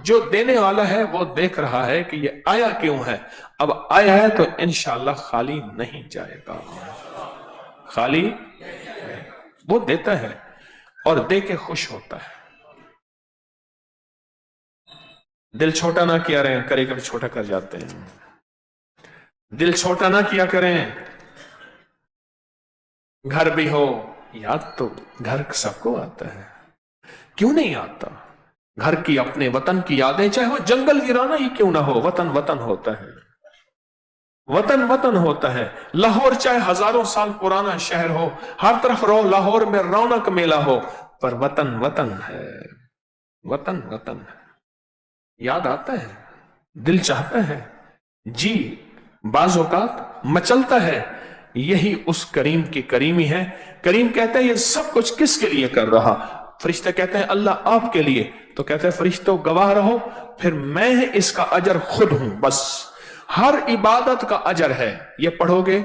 جو دینے والا ہے وہ دیکھ رہا ہے کہ یہ آیا کیوں ہے. اب آیا ہے تو انشاءاللہ خالی نہیں جائے گا. خالی وہ دیتا ہے اور دے کے خوش ہوتا ہے. دل چھوٹا نہ کیا رہے، کرے کبھی چھوٹا کر جاتے ہیں. دل چھوٹا نہ کیا کریں. گھر بھی ہو، یاد تو گھر سب کو آتا ہے، کیوں نہیں آتا؟ گھر کی، اپنے وطن کی یادیں، چاہے وہ جنگل ویرانہ ہی کیوں نہ ہو، وطن وطن ہوتا ہے. وطن وطن ہوتا ہے. لاہور چاہے ہزاروں سال پرانا شہر ہو، ہر طرف رو، لاہور میں رونق میلہ ہو، پر وطن وطن ہے. وطن وطن ہے. یاد آتا ہے، دل چاہتا ہے، جی بعض اوقات مچلتا ہے. یہی اس کریم کی کریمی ہے. کریم کہتا ہے یہ سب کچھ کس کے لیے کر رہا؟ فرشتے کہتے ہیں اللہ آپ کے لیے. تو کہتے ہیں فرشتوں گواہ رہو، پھر میں اس کا اجر خود ہوں. بس ہر عبادت کا اجر ہے. یہ پڑھو گے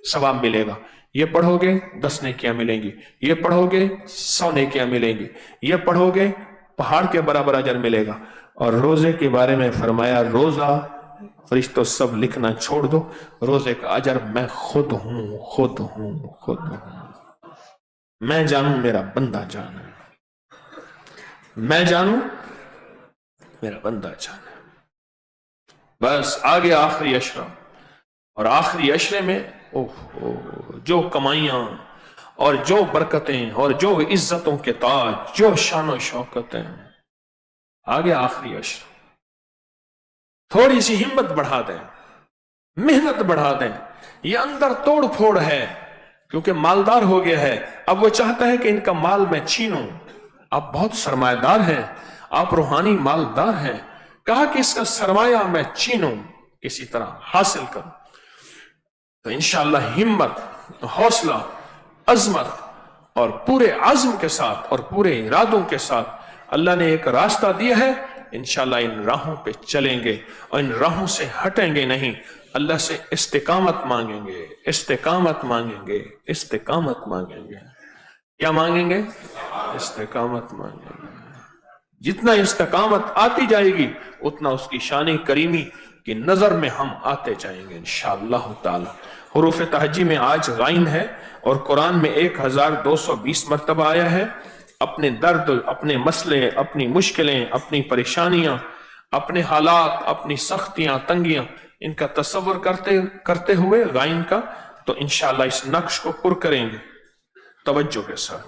ثواب ملے گا، یہ پڑھو گے 10 نیکیاں ملیں گی، یہ پڑھو گے 100 نیکیاں ملیں گی، یہ پڑھو گے پہاڑ کے برابر اجر ملے گا. اور روزے کے بارے میں فرمایا روزہ فرشتوں سب لکھنا چھوڑ دو، روزے کا اجر میں خود ہوں، خود ہوں، خود ہوں. میں جانوں میرا بندہ جانا، میں جانوں میرا بندہ جانا. بس آگے آخری اشرہ، اور آخری اشرے میں جو کمائیاں اور جو برکتیں اور جو عزتوں کے تاج، جو شان و شوکتیں. آگے آخری اشرہ، تھوڑی سی ہمت بڑھا دیں، محنت بڑھا دیں. یہ اندر توڑ پھوڑ ہے، کیونکہ مالدار ہو گیا ہے. اب وہ چاہتا ہے کہ ان کا مال میں چھینوں. آپ بہت سرمایہ دار ہیں، آپ روحانی مالدار ہیں. کہا کہ اس کا سرمایہ میں چھینوں، کسی طرح حاصل کروں. تو انشاءاللہ ہمت، حوصلہ، عظمت اور پورے عزم کے ساتھ اور پورے ارادوں کے ساتھ اللہ نے ایک راستہ دیا ہے. انشاءاللہ ان راہوں پہ چلیں گے اور ان راہوں سے ہٹیں گے نہیں. اللہ سے استقامت مانگیں گے، استقامت مانگیں گے، استقامت مانگیں گے. کیا مانگیں گے؟ استقامت مانگیں گے. جتنا استقامت آتی جائے گی اتنا اس کی شان کریمی کی نظر میں ہم آتے جائیں گے انشاءاللہ تعالی. حروف تہجی میں آج غائن ہے اور قرآن میں 1220 مرتبہ آیا ہے. اپنے درد، اپنے مسئلے، اپنی مشکلیں، اپنی پریشانیاں، اپنے حالات، اپنی سختیاں، تنگیاں، ان کا تصور کرتے ہوئے غائن کا، تو انشاءاللہ اس نقش کو پر کریں گے توجہ کے ساتھ.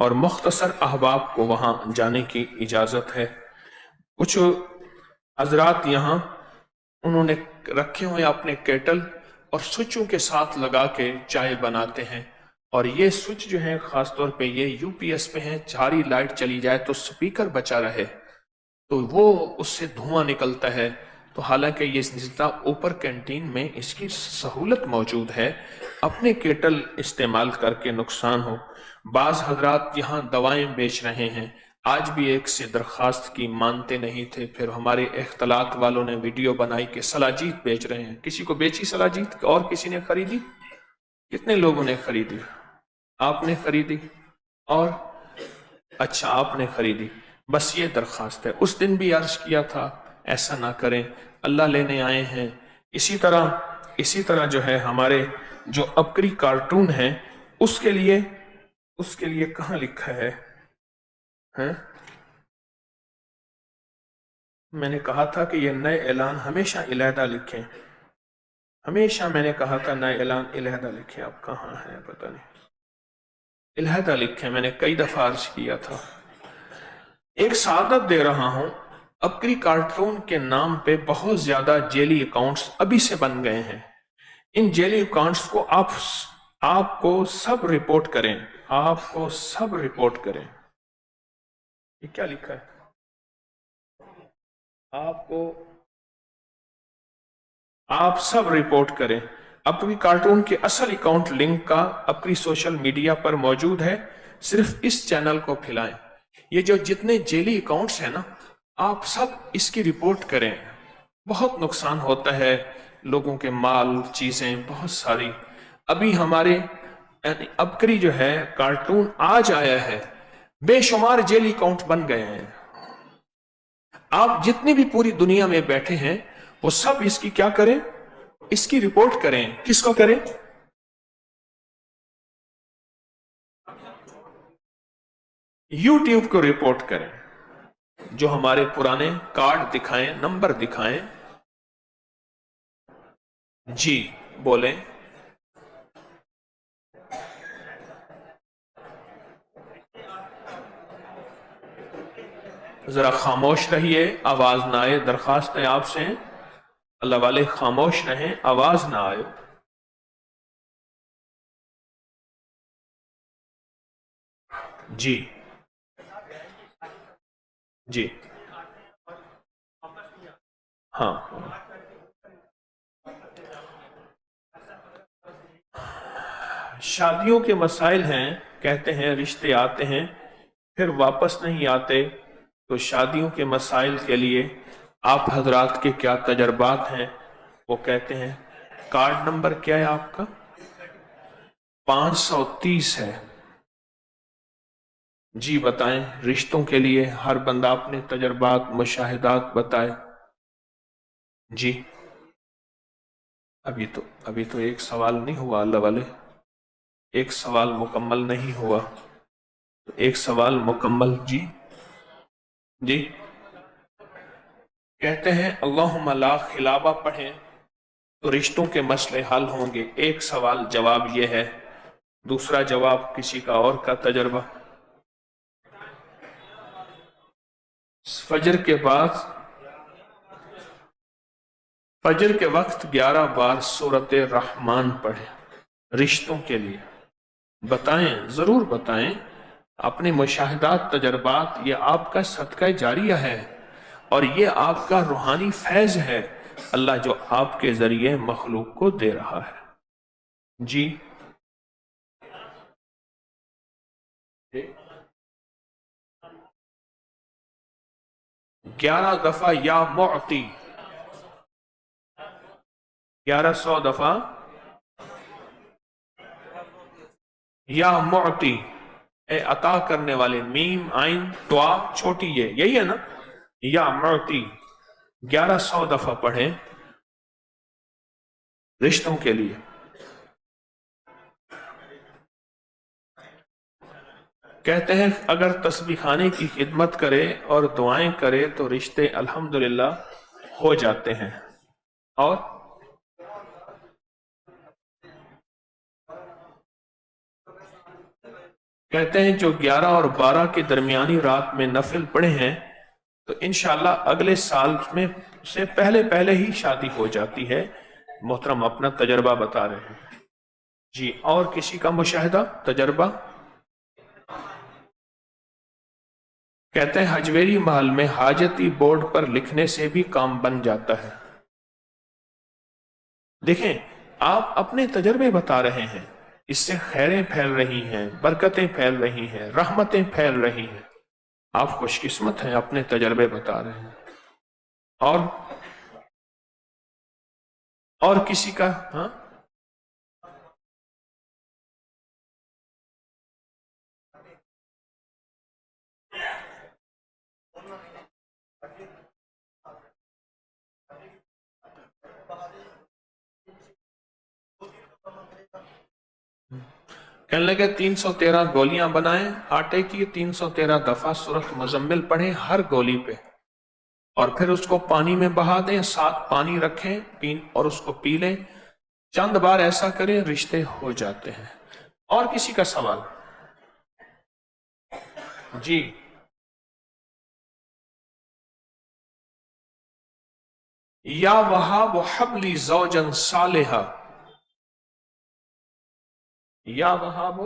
اور مختصر احباب کو وہاں جانے کی اجازت ہے۔ کچھ حضرات یہاں انہوں نے رکھے ہوئے اپنے کیٹل اور سوئچوں کے ساتھ لگا کے چائے بناتے ہیں، اور یہ سوئچ جو ہے خاص طور پہ یہ یو پی ایس پہ ہیں، ساری لائٹ چلی جائے تو سپیکر بچا رہے تو وہ اس سے دھواں نکلتا ہے۔ تو حالانکہ یہ نزلتا اوپر کینٹین میں اس کی سہولت موجود ہے، اپنے کیٹل استعمال کر کے نقصان ہو۔ بعض حضرات یہاں دوائیں بیچ رہے ہیں، آج بھی ایک سے درخواست کی مانتے نہیں تھے، پھر ہمارے اختلاط والوں نے ویڈیو بنائی کہ سلاجیت بیچ رہے ہیں۔ کسی کو بیچی سلاجیت اور کسی نے خریدی؟ کتنے لوگوں نے خریدی؟ آپ نے خریدی؟ اور اچھا آپ نے خریدی۔ بس یہ درخواست ہے، اس دن بھی عرض کیا تھا ایسا نہ کریں، اللہ لینے آئے ہیں۔ اسی طرح جو ہے ہمارے جو عبقری کارٹون ہیں اس کے لیے کہاں لکھا ہے؟ میں نے کہا تھا کہ یہ نئے اعلان ہمیشہ علیحدہ لکھیں، ہمیشہ میں نے کہا تھا نئے اعلان علیحدہ لکھیں، اب کہاں ہے پتہ نہیں، علیحدہ لکھیں، میں نے کئی دفعہ عرض کیا تھا۔ ایک سعادت دے رہا ہوں، عبقری کارٹون کے نام پہ بہت زیادہ جیلی اکاؤنٹس ابھی سے بن گئے ہیں۔ ان جیلی اکاؤنٹس کو آپ کو سب رپورٹ کریں، آپ کو سب رپورٹ کریں۔ یہ کیا لکھا ہے؟ آپ سب رپورٹ کریں۔ عبقری کارٹون کے اصل اکاؤنٹ لنک کا عبقری سوشل میڈیا پر موجود ہے، صرف اس چینل کو پھیلائیں۔ یہ جو جتنے جیلی اکاؤنٹس ہیں نا، آپ سب اس کی رپورٹ کریں، بہت نقصان ہوتا ہے لوگوں کے مال چیزیں بہت ساری۔ ابھی ہمارے عبقری جو ہے کارٹون آج آیا ہے، بے شمار جیلی اکاؤنٹ بن گئے ہیں۔ آپ جتنی بھی پوری دنیا میں بیٹھے ہیں وہ سب اس کی کیا کریں؟ اس کی رپورٹ کریں۔ کس کو کریں؟ یوٹیوب کو رپورٹ کریں۔ جو ہمارے پرانے کارڈ دکھائیں، نمبر دکھائیں۔ جی بولیں۔ ذرا خاموش رہیے، آواز نہ آئے، درخواست ہے آپ سے، اللہ والے خاموش رہیں، آواز نہ آئے۔ جی جی ہاں، شادیوں کے مسائل ہیں، کہتے ہیں رشتے آتے ہیں پھر واپس نہیں آتے، تو شادیوں کے مسائل کے لیے آپ حضرات کے کیا تجربات ہیں؟ وہ کہتے ہیں کارڈ نمبر کیا ہے آپ کا؟ 530 ہے۔ جی بتائیں، رشتوں کے لیے ہر بندہ اپنے تجربات مشاہدات بتائے۔ جی ابھی تو ایک سوال نہیں ہوا، اللہ والے ایک سوال مکمل نہیں ہوا، ایک سوال مکمل۔ جی کہتے ہیں اللہم لا خلابہ پڑھیں تو رشتوں کے مسئلے حل ہوں گے۔ ایک سوال جواب یہ ہے، دوسرا جواب کسی کا اور کا تجربہ۔ فجر کے وقت 11 بار سورۃ الرحمن پڑھیں رشتوں کے لیے۔ بتائیں، ضرور بتائیں اپنے مشاہدات تجربات، یہ آپ کا صدقہ جاریہ ہے اور یہ آپ کا روحانی فیض ہے، اللہ جو آپ کے ذریعے مخلوق کو دے رہا ہے۔ جی 11 دفعہ یا معطی، 1100 دفعہ یا معطی، اے عطا کرنے والے، میم عین طا چھوٹی یہی ہے نا، یا معطی 1100 دفعہ پڑھیں رشتوں کے لیے۔ کہتے ہیں اگر تسبیح خانے کی خدمت کرے اور دعائیں کرے تو رشتے الحمدللہ ہو جاتے ہیں۔ اور कहते हैं जो 11 और 12 के दरमियानी रात में नफिल पढ़े हैं तो इंशाल्लाह अगले साल में से पहले पहले ही शादी हो जाती है। मोहतरम अपना तजर्बा बता रहे हैं जी। और किसी का मुशाहिदा तजर्बा? कहते हैं हजवेरी महल में हाजती बोर्ड पर लिखने से भी काम बन जाता है। देखें, आप अपने तजर्बे बता रहे हैं, इससे खैरें फैल रही हैं, बरकतें फैल रही हैं, रहमतें फैल रही हैं। आप खुशकिस्मत हैं, अपने तजर्बे बता रहे हैं। और किसी का? हाँ, कहने लगे 313 गोलियां बनाएं आटे की, 313 दफा सूरत मुजम्मिल पढ़ें हर गोली पे, और फिर उसको पानी में बहा दें, साथ पानी रखें और उसको पी लें। चंद बार ऐसा करें, रिश्ते हो जाते हैं। और किसी का सवाल? जी। या वहाब हबली ज़ौजन सालिहा, या वहाब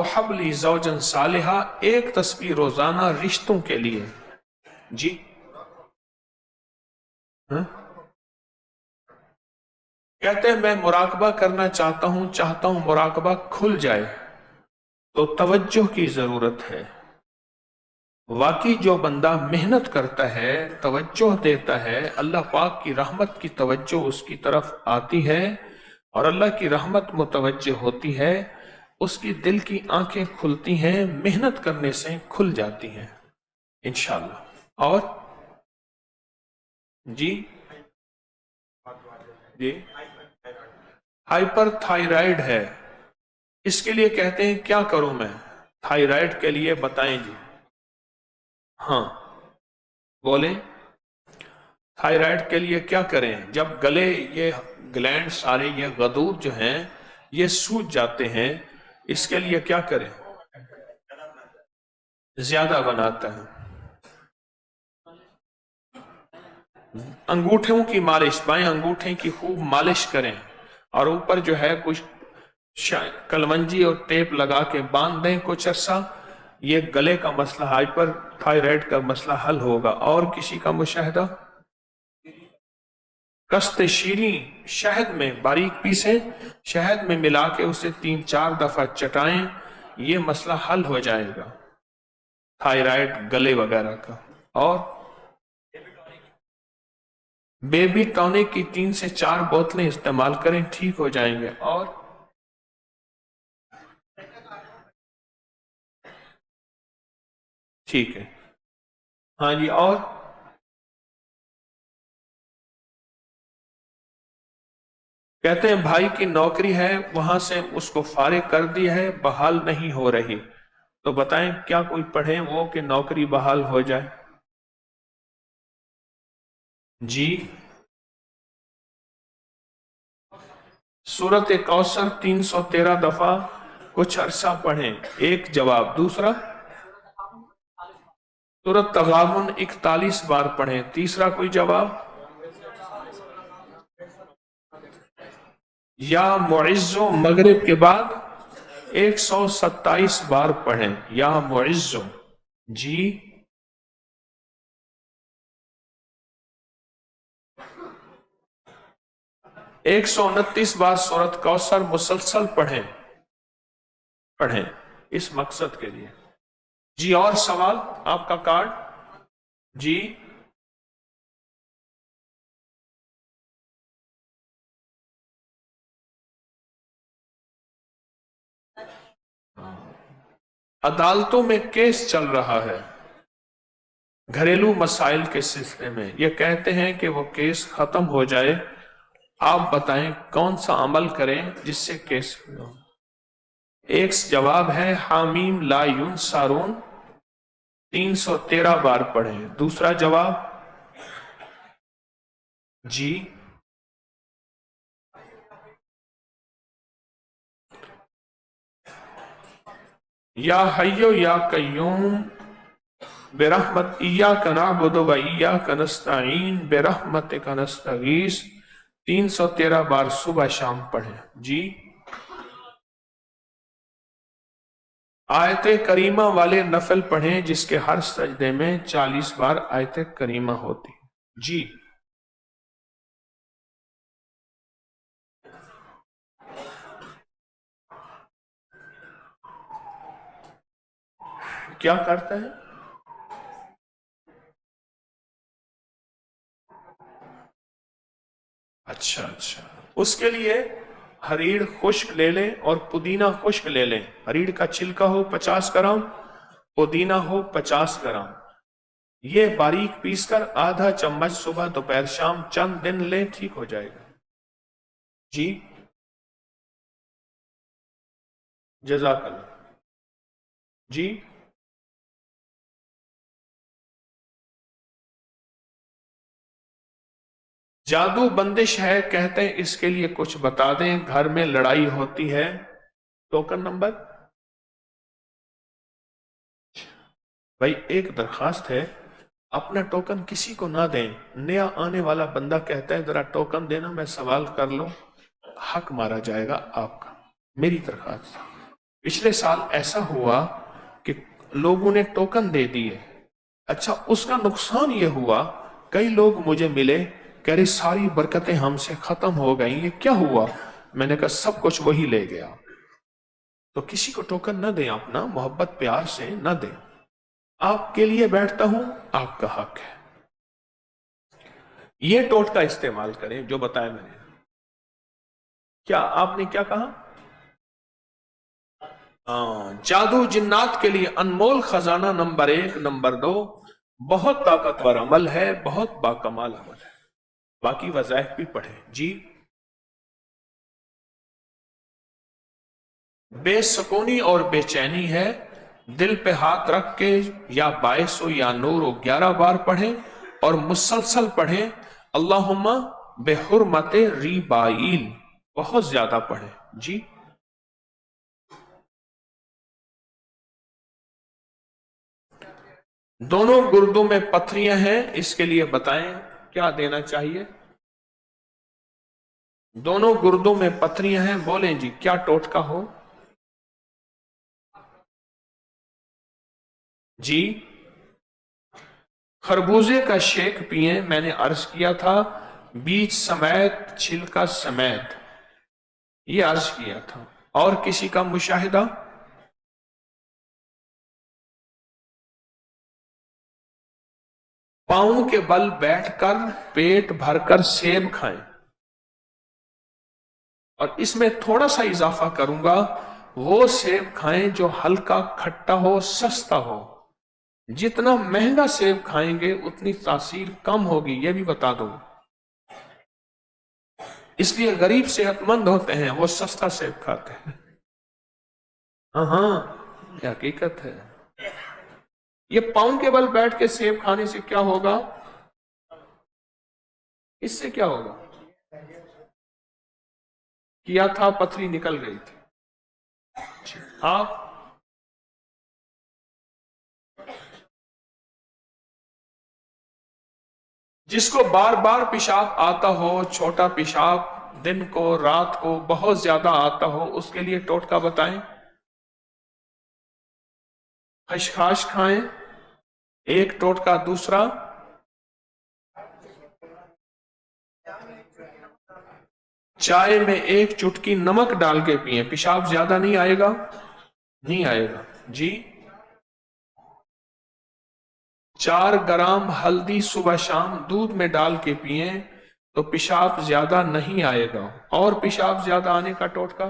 हबली ज़ौजन सालिहा, एक तस्बीह रोजाना रिश्तों के लिए। जी। हाँ? कहते हैं मैं मुराकबा करना चाहता हूं मुराकबा खुल जाए, तो तवज्जो की जरूरत है। वाकई जो बंदा मेहनत करता है, तवज्जो देता है, अल्लाह पाक की रहमत की तवज्जो उसकी तरफ आती है और अल्लाह की रहमत मुतवज्जो होती है, उसकी दिल की आंखें खुलती हैं, मेहनत करने से खुल जाती हैं इंशाअल्लाह। और जी जी, हाइपर थायराइड है, इसके लिए कहते हैं क्या करूं मैं? थायराइड के लिए बताएं जी। हाँ बोलें, थायराइड के लिए क्या करें? जब गले ये ग्लैंड सारे ये गदूर जो हैं ये सूज जाते हैं, इसके लिए क्या करें? ज्यादा बनाता है। अंगूठों की मालिश, बाएं अंगूठे की खूब मालिश करें और ऊपर जो है कुछ कलवंजी और टेप लगा के बांध दें कुछ अर्सा। ये गले का मसला, हाइपर थायराइड का मसला हल होगा। और किसी का मुशाहिदा? कस्ते शीरी शहद में बारीक पीसे, शहद में मिला के उसे 3-4 दफा चटाएं, ये मसला हल हो जाएगा थायराइड गले वगैरह का। और बेबी टॉनिक की 3 से 4 बोतलें इस्तेमाल करें, ठीक हो जाएंगे। और ठीक है, हाँ जी। और कहते हैं भाई की नौकरी है, वहां से उसको फारिग कर दी है, बहाल नहीं हो रही, तो बताएं क्या कोई पढ़े वो कि नौकरी बहाल हो जाए? जी। सूरत कौसर 313 दफा कुछ अरसा पढ़ें, एक जवाब। दूसरा, सूरत तगाबुन 41 बार पढ़ें, तीसरा कोई जवाब। या मुइज़्ज़ो मगरिब के बाद 127 बार पढ़ें, या मुइज़्ज़ो। जी। 129 बार सूरत कौसर मुसलसल पढ़ें इस मकसद के लिए। जी। और सवाल आपका कार्ड? जी। अदालतों में केस चल रहा है घरेलू मसाइल के सिलसिले में, ये कहते हैं कि वो केस खत्म हो जाए। आप बताएं कौन सा अमल करें जिससे केस हो? एक जवाब है हामीम ला यून सारून 313 बार पढ़ें। दूसरा जवाब? जी। या हय्यो या कय्यूम बिरहमत इय्याक नअबुदु व इय्याक नस्तईन बिरहमतिक नस्तगीस 313 बार सुबह शाम पढ़े जी। आयत करीमा वाले नफल पढ़ें जिसके हर सजदे में 40 बार आयत करीमा होती जी। क्या करता है? अच्छा अच्छा, उसके लिए हरीड़ खुश्क ले लें और पुदीना खुश्क ले लें। हरीड़ का छिलका हो 50 ग्राम, पुदीना हो 50 ग्राम, ये बारीक पीसकर आधा चम्मच सुबह दोपहर शाम चंद दिन लें, ठीक हो जाएगा जी। जज़ाकल्लाह जी। जादू बंदिश है कहते हैं, इसके लिए कुछ बता दें। घर में लड़ाई होती है। टोकन नंबर भाई, एक दरखास्त है, अपना टोकन किसी को ना दें। नया आने वाला बंदा कहता है जरा टोकन देना, मैं सवाल कर लूं, हक मारा जाएगा आपका। मेरी दरखास्त। पिछले साल ऐसा हुआ कि लोगों ने टोकन दे दिए। अच्छा, उसका नुकसान ये हुआ, कई लोग मुझे मिले, कह रहे सारी बरकतें हमसे खत्म हो गई, ये क्या हुआ? मैंने कहा सब कुछ वही ले गया। तो किसी को टोकन न दें, अपना मोहब्बत प्यार से न दें। आपके लिए बैठता हूं, आपका हक है। ये टोटका इस्तेमाल करें जो बताया मैंने। क्या आपने क्या कहा? जादू जिन्नात के लिए अनमोल खजाना नंबर 1, नंबर 2 बहुत ताकतवर अमल है, बहुत बाकमाल अमल है। बाकी वज़ाइफ भी पढ़े जी। बेसुकूनी और बेचैनी है, दिल पे हाथ रख के या बाइसो या नूरो 11 बार पढ़ें और मुसलसल पढ़ें। अल्लाहुम्मा बेहुरमते रिबाइल, बहुत ज्यादा पढ़ें जी। दोनों गुर्दों में पथरियां हैं, इसके लिए बताएं क्या देना चाहिए। दोनों गुर्दों में पथरियां हैं, बोलें जी क्या टोटका हो जी। खरबूजे का शेक पिए, मैंने अर्ज किया था, बीज समेत छिलका समेत, ये अर्ज किया था। और किसी का मुशाहिदा? पांव के बल बैठकर पेट भरकर सेब खाएं, और इसमें थोड़ा सा इजाफा करूंगा, वो सेब खाएं जो हल्का खट्टा हो, सस्ता हो। जितना महंगा सेब खाएंगे उतनी तासीर कम होगी, ये भी बता दो। इसलिए गरीब सेहतमंद होते हैं, वो सस्ता सेब खाते हैं। हाँ, ये हकीकत है। ये पांव के बल बैठ के सेब खाने से क्या होगा? इससे क्या होगा? किया था, पथरी निकल गई थी। आप जिसको बार बार पेशाब आता हो, छोटा पेशाब दिन को रात को बहुत ज्यादा आता हो, उसके लिए टोटका बताएं। खसखस खाएं, एक टोटका। दूसरा, चाय में एक चुटकी नमक डाल के पिए, पेशाब ज्यादा नहीं आएगा, नहीं आएगा जी। 4 ग्राम हल्दी सुबह शाम दूध में डाल के पिए तो पेशाब ज्यादा नहीं आएगा। और पेशाब ज्यादा आने का टोटका,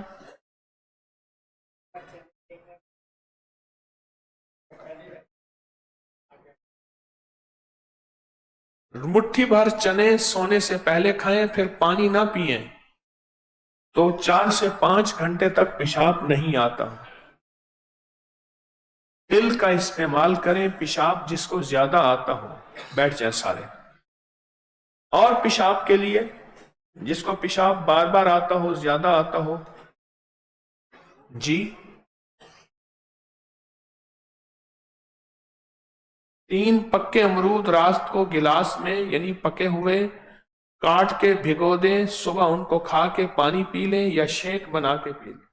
मुट्ठी भर चने सोने से पहले खाएं, फिर पानी ना पिए तो 4 से 5 घंटे तक पेशाब नहीं आता। तिल का इस्तेमाल करें, पेशाब जिसको ज्यादा आता हो बैठ जाए सारे। और पेशाब के लिए जिसको पेशाब बार बार आता हो, ज्यादा आता हो जी, 3 पक्के अमरूद रात को गिलास में यानी पके हुए काट के भिगो दें, सुबह उनको खा के पानी पी लें या शेक बना के पी लें।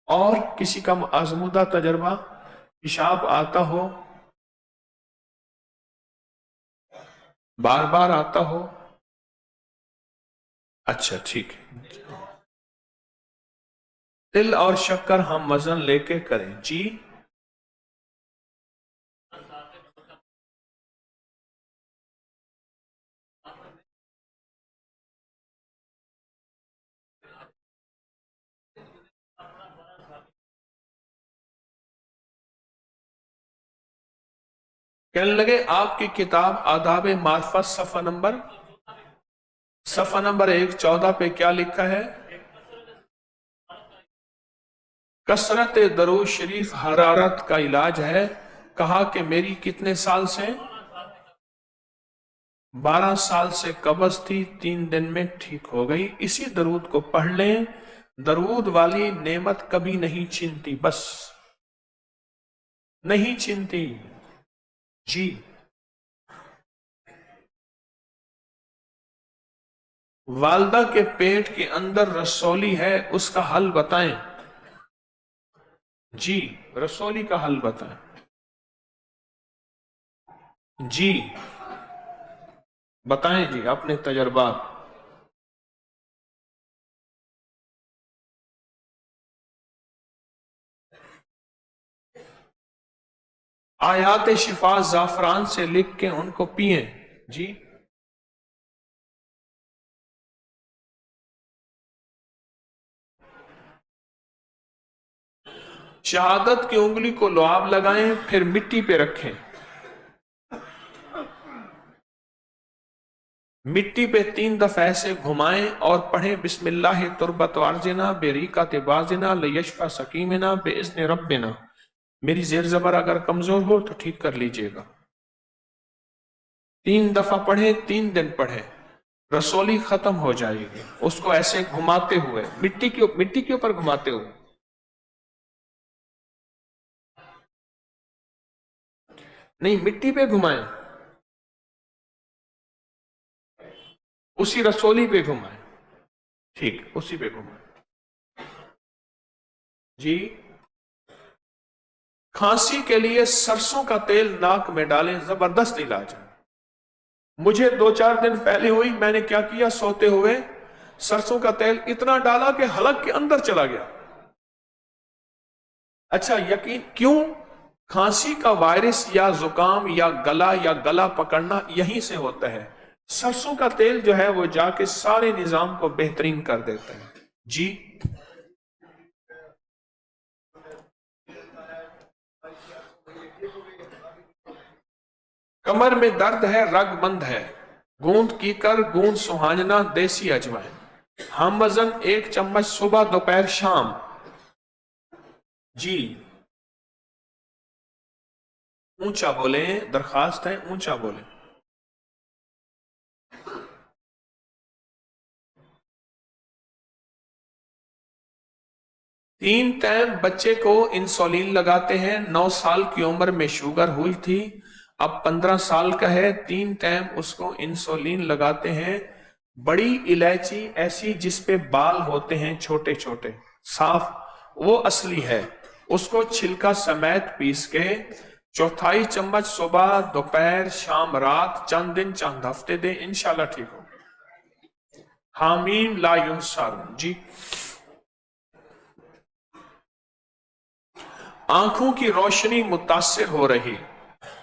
और किसी का आजमूदा तजर्बा, पेशाब आता हो, बार बार आता हो? अच्छा ठीक है। तिल और शक्कर हम वजन लेके करें जी। कहने लगे आपकी किताब आदाब मार्फत सफा नंबर 114 पे क्या लिखा है? कसरत दरूद शरीफ हरारत का इलाज है। कहा कि मेरी कितने साल से? 12 साल से कब्ज थी, 3 दिन में ठीक हो गई। इसी दरूद को पढ़ लें। दरूद वाली नेमत कभी नहीं छिनती, बस नहीं छिनती जी। वालदा के पेट के अंदर रसौली है, उसका हल बताएं जी। रसौली का हल बताएं जी, बताएं जी अपने तजर्बा। आयात शिफा जाफरान से लिख के उनको पिए जी। शहादत की उंगली को लुआब लगाएं, फिर मिट्टी पे रखें। मिट्टी पे 3 दफा ऐसे घुमाएं और पढ़ें बिस्मिल्लाह तुरबत वारजिना बेरीकात बाजिना लयशफा सकीमिना बेइज़्नि रब्बिना। मेरी जेर जबर अगर कमजोर हो तो ठीक कर लीजिएगा। 3 दफा पढ़े, 3 दिन पढ़े, रसौली खत्म हो जाएगी। उसको ऐसे घुमाते हुए, मिट्टी के ऊपर घुमाते हुए। नहीं, मिट्टी पे घुमाएं, उसी रसौली पे घुमाएं। ठीक, उसी पे घुमाएं जी। खांसी के लिए सरसों का तेल नाक में डालें, जबरदस्त इलाज है। मुझे 2-4 दिन पहले हुई, मैंने क्या किया, सोते हुए सरसों का तेल इतना डाला कि हलक के अंदर चला गया। अच्छा, यकीन क्यों? खांसी का वायरस या जुकाम या गला पकड़ना यहीं से होता है। सरसों का तेल जो है वो जाके सारे निजाम को बेहतरीन कर देता है जी। कमर में दर्द है, रग बंद है, गूंद कीकर, गूंद सुहाजना, देसी अजवाइन। हम वजन 1 चम्मच सुबह दोपहर शाम जी। ऊंचा बोले, दरखास्त है ऊंचा बोले। तीन टाइम बच्चे को इंसुलिन लगाते हैं। 9 साल की उम्र में शुगर हुई थी, अब 15 साल का है। 3 टाइम उसको इंसुलिन लगाते हैं। बड़ी इलायची ऐसी जिसपे बाल होते हैं छोटे छोटे साफ, वो असली है, उसको छिलका समेत पीस के 1/4 चम्मच सुबह दोपहर शाम रात, चंद दिन चंद हफ्ते दे, इंशाल्लाह ठीक हो। हामीम ला युनसर जी। आंखों की रोशनी मुतासिर हो रही,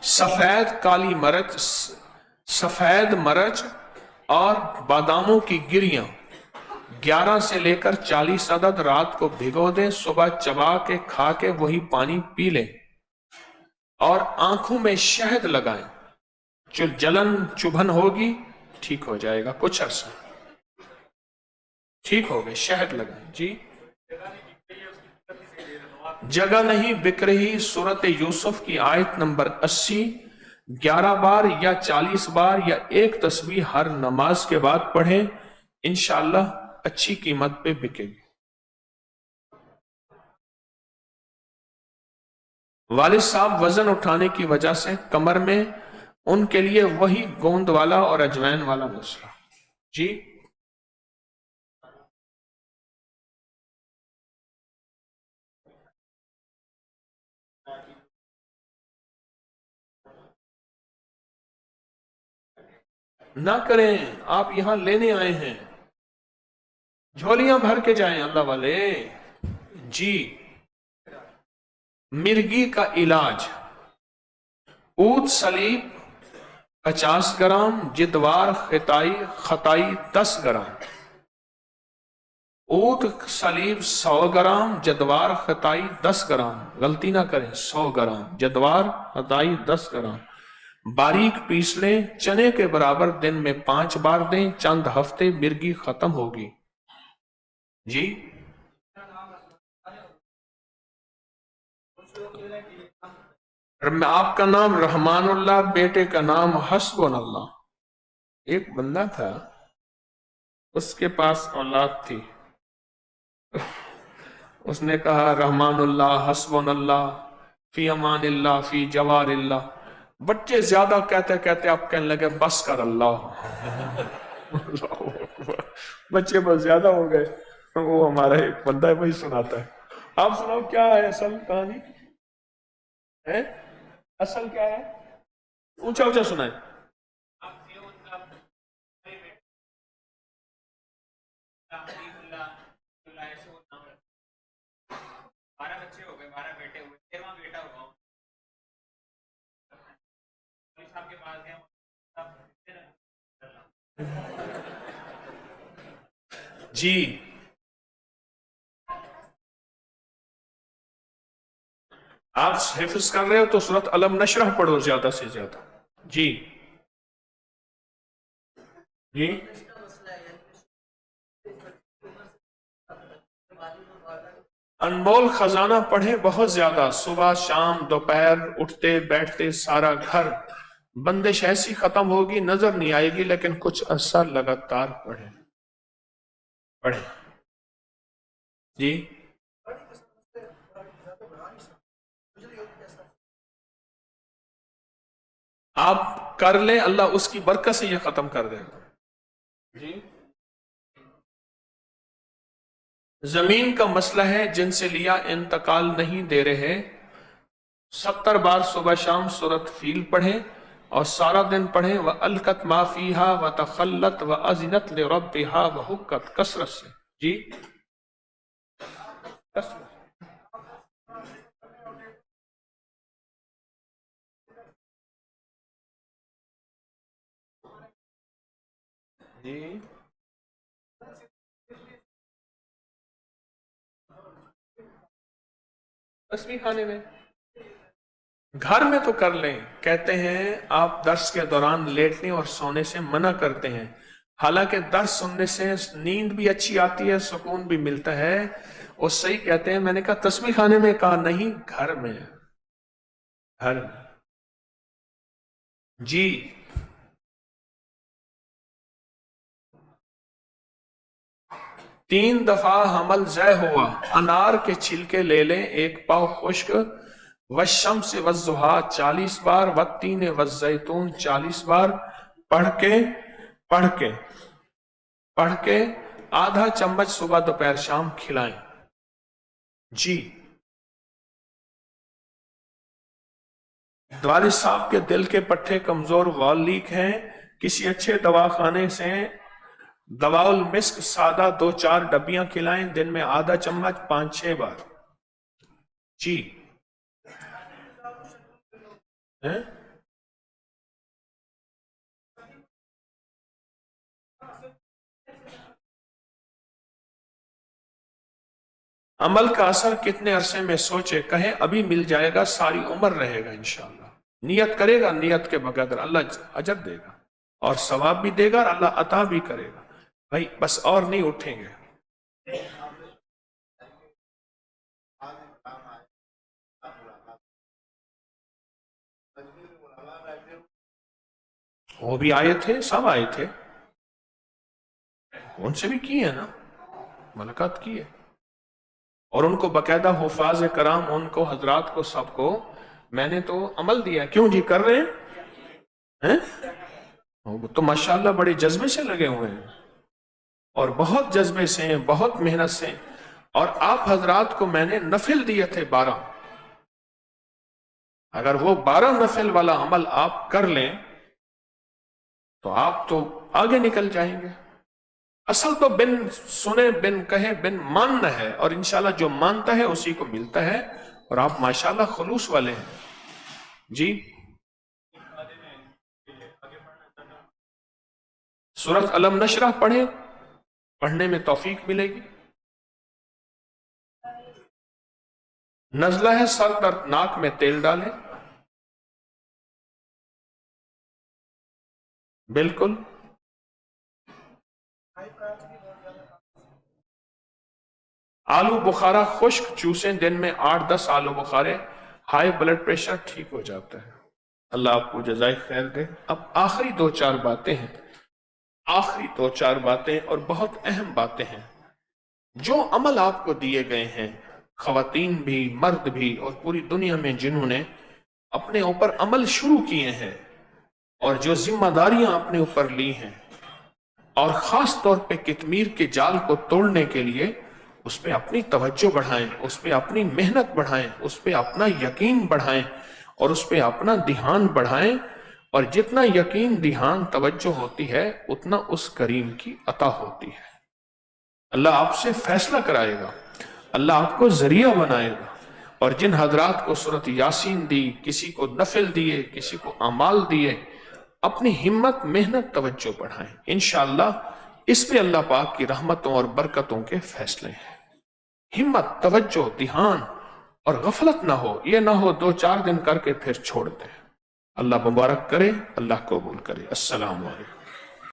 सफेद काली मरच, सफेद मरच और बादामों की गिरियां 11 से लेकर 40 अदद रात को भिगो दें, सुबह चबा के खा के वही पानी पी लें और आंखों में शहद लगाएं। जो जलन चुभन होगी ठीक हो जाएगा, कुछ अरसा ठीक हो गए। शहद लगाएं जी। जगह नहीं बिक रही, सूरत यूसुफ की आयत नंबर 80 11 बार या 40 बार या एक तस्बीह हर नमाज के बाद पढ़ें, इंशाअल्लाह अच्छी कीमत पे बिकेगी। والد صاحب وزن اٹھانے کی وجہ سے کمر میں ان کے لیے وہی گوند والا اور اجوائن والا مسئلہ. جی نہ کریں، آپ یہاں لینے آئے ہیں، جھولیاں بھر کے جائیں اللہ والے. جی مرگی کا علاج: اود سلیب 50 گرام، جدوار خطائی 10 گرام. اود سلیب 100 گرام، جدوار خطائی 10 گرام. غلطی نہ کریں، 100 گرام، جدوار خطائی 10 گرام. باریک پیس لیں، چنے کے برابر، دن میں 5 بار دیں، چند ہفتے مرگی ختم ہوگی. جی آپ کا نام رحمان اللہ، بیٹے کا نام حسبن اللہ. ایک بندہ تھا، اس کے پاس اولاد تھی، اس نے کہا رحمان اللہ، حسبن اللہ، فی امان اللہ، فی جوار اللہ. بچے زیادہ کہتے کہتے آپ کہنے لگے بس کر اللہ. بچے بس زیادہ ہو گئے. وہ ہمارا ایک بندہ ہے، وہی سناتا ہے. آپ سناؤ کیا ہے اصل کہانی ہے؟ اصل کیا ہے؟ اونچا اونچا سنائیں. جی آپ حفظ کر رہے ہو تو سورۃ علم نشرح پڑھو زیادہ سے زیادہ. جی جی انمول خزانہ پڑھیں بہت زیادہ، صبح شام دوپہر، اٹھتے بیٹھتے سارا گھر. بندش ایسی ختم ہوگی نظر نہیں آئے گی، لیکن کچھ عرصہ لگاتار پڑھیں. جی آپ کر لیں، اللہ اس کی برکت سے یہ ختم کر دے گا. جی زمین کا مسئلہ ہے، جن سے لیا انتقال نہیں دے رہے. 70 بار صبح شام سورۃ فیل پڑھیں اور سارا دن پڑھیں. وَأَلْقَتْ مَا فِيهَا وَتَخَلَّتْ وَأَذِنَتْ لِرَبِّهَا وَحُقَّتْ. کثرت سے. جی جی تسبیح خانے میں، گھر میں تو کر لیں. کہتے ہیں آپ درس کے دوران لیٹنے اور سونے سے منع کرتے ہیں، حالانکہ درس سننے سے نیند بھی اچھی آتی ہے، سکون بھی ملتا ہے. وہ صحیح کہتے ہیں. میں نے کہا تسبیح خانے میں، کہا نہیں گھر میں. گھر میں. جی 3 دفعہ حمل ضع ہوا، انار کے چھلکے لے لیں 1 پاؤ خشک. والشمس والضحیٰ 40 بار، والتین والزیتون 40 بار پڑھ کے آدھا چمچ صبح دوپہر شام کھلائیں. جی والد صاحب کے دل کے پٹھے کمزور، وال لیک ہیں، کسی اچھے دواخانے سے دواء المسک سادہ 2-4 ڈبیاں کھلائیں، دن میں آدھا چمچ 5-6 بار. جی عمل کا اثر کتنے عرصے میں سوچے، کہیں ابھی مل جائے گا، ساری عمر رہے گا انشاءاللہ. نیت کرے گا، نیت کے بغیر اللہ اجر دے گا اور ثواب بھی دے گا اور اللہ عطا بھی کرے گا. بھائی بس اور نہیں اٹھیں گے. وہ بھی آئے تھے، سب آئے تھے، ان سے بھی کی ہے نا، ملاقات کی ہے. اور ان کو باقاعدہ حفاظ کرام، ان کو حضرات کو سب کو میں نے تو عمل دیا. کیوں جی کر رہے ہیں؟ وہ تو ماشاءاللہ بڑے جذبے سے لگے ہوئے ہیں اور بہت جذبے سے ہیں, بہت محنت سے. اور آپ حضرات کو میں نے نفل دیے تھے 12. اگر وہ 12 نفل والا عمل آپ کر لیں تو آپ تو آگے نکل جائیں گے. اصل تو بن سنے بن کہے بن ماننا ہے, اور انشاءاللہ جو مانتا ہے اسی کو ملتا ہے. اور آپ ماشاءاللہ خلوص والے ہیں. جی سورۃ علم نشرح پڑھیں, پڑھنے میں توفیق ملے گی. نزلہ ہے سر درد, ناک میں تیل ڈالیں. بالکل. آلو بخارا خشک چوسیں, دن میں 8-10 آلو بخارے, ہائی بلڈ پریشر ٹھیک ہو جاتا ہے. اللہ آپ کو جزائے خیر دے. اب آخری 2-4 باتیں ہیں, آخری 2-4 باتیں اور بہت اہم باتیں ہیں. جو عمل آپ کو دیے گئے ہیں, خواتین بھی مرد بھی اور پوری دنیا میں جنہوں نے اپنے اوپر عمل شروع کیے ہیں اور جو ذمہ داریاں اپنے اوپر لی ہیں, اور خاص طور پہ کتمیر کے جال کو توڑنے کے لیے اس پہ اپنی توجہ بڑھائیں, اس پہ اپنی محنت بڑھائیں, اس پہ اپنا یقین بڑھائیں اور اس پہ اپنا دھیان بڑھائیں. اور جتنا یقین دھیان توجہ ہوتی ہے اتنا اس کریم کی عطا ہوتی ہے. اللہ آپ سے فیصلہ کرائے گا, اللہ آپ کو ذریعہ بنائے گا. اور جن حضرات کو سورۃ یاسین دی, کسی کو نفل دیے, کسی کو اعمال دیے, اپنی ہمت محنت توجہ بڑھائیں. انشاءاللہ اس پہ اللہ پاک کی رحمتوں اور برکتوں کے فیصلے ہیں. ہمت, توجہ, دھیان اور غفلت نہ ہو. یہ نہ ہو 2-4 دن کر کے پھر چھوڑ دیں. اللہ مبارک کرے, اللہ قبول کرے. السلام علیکم.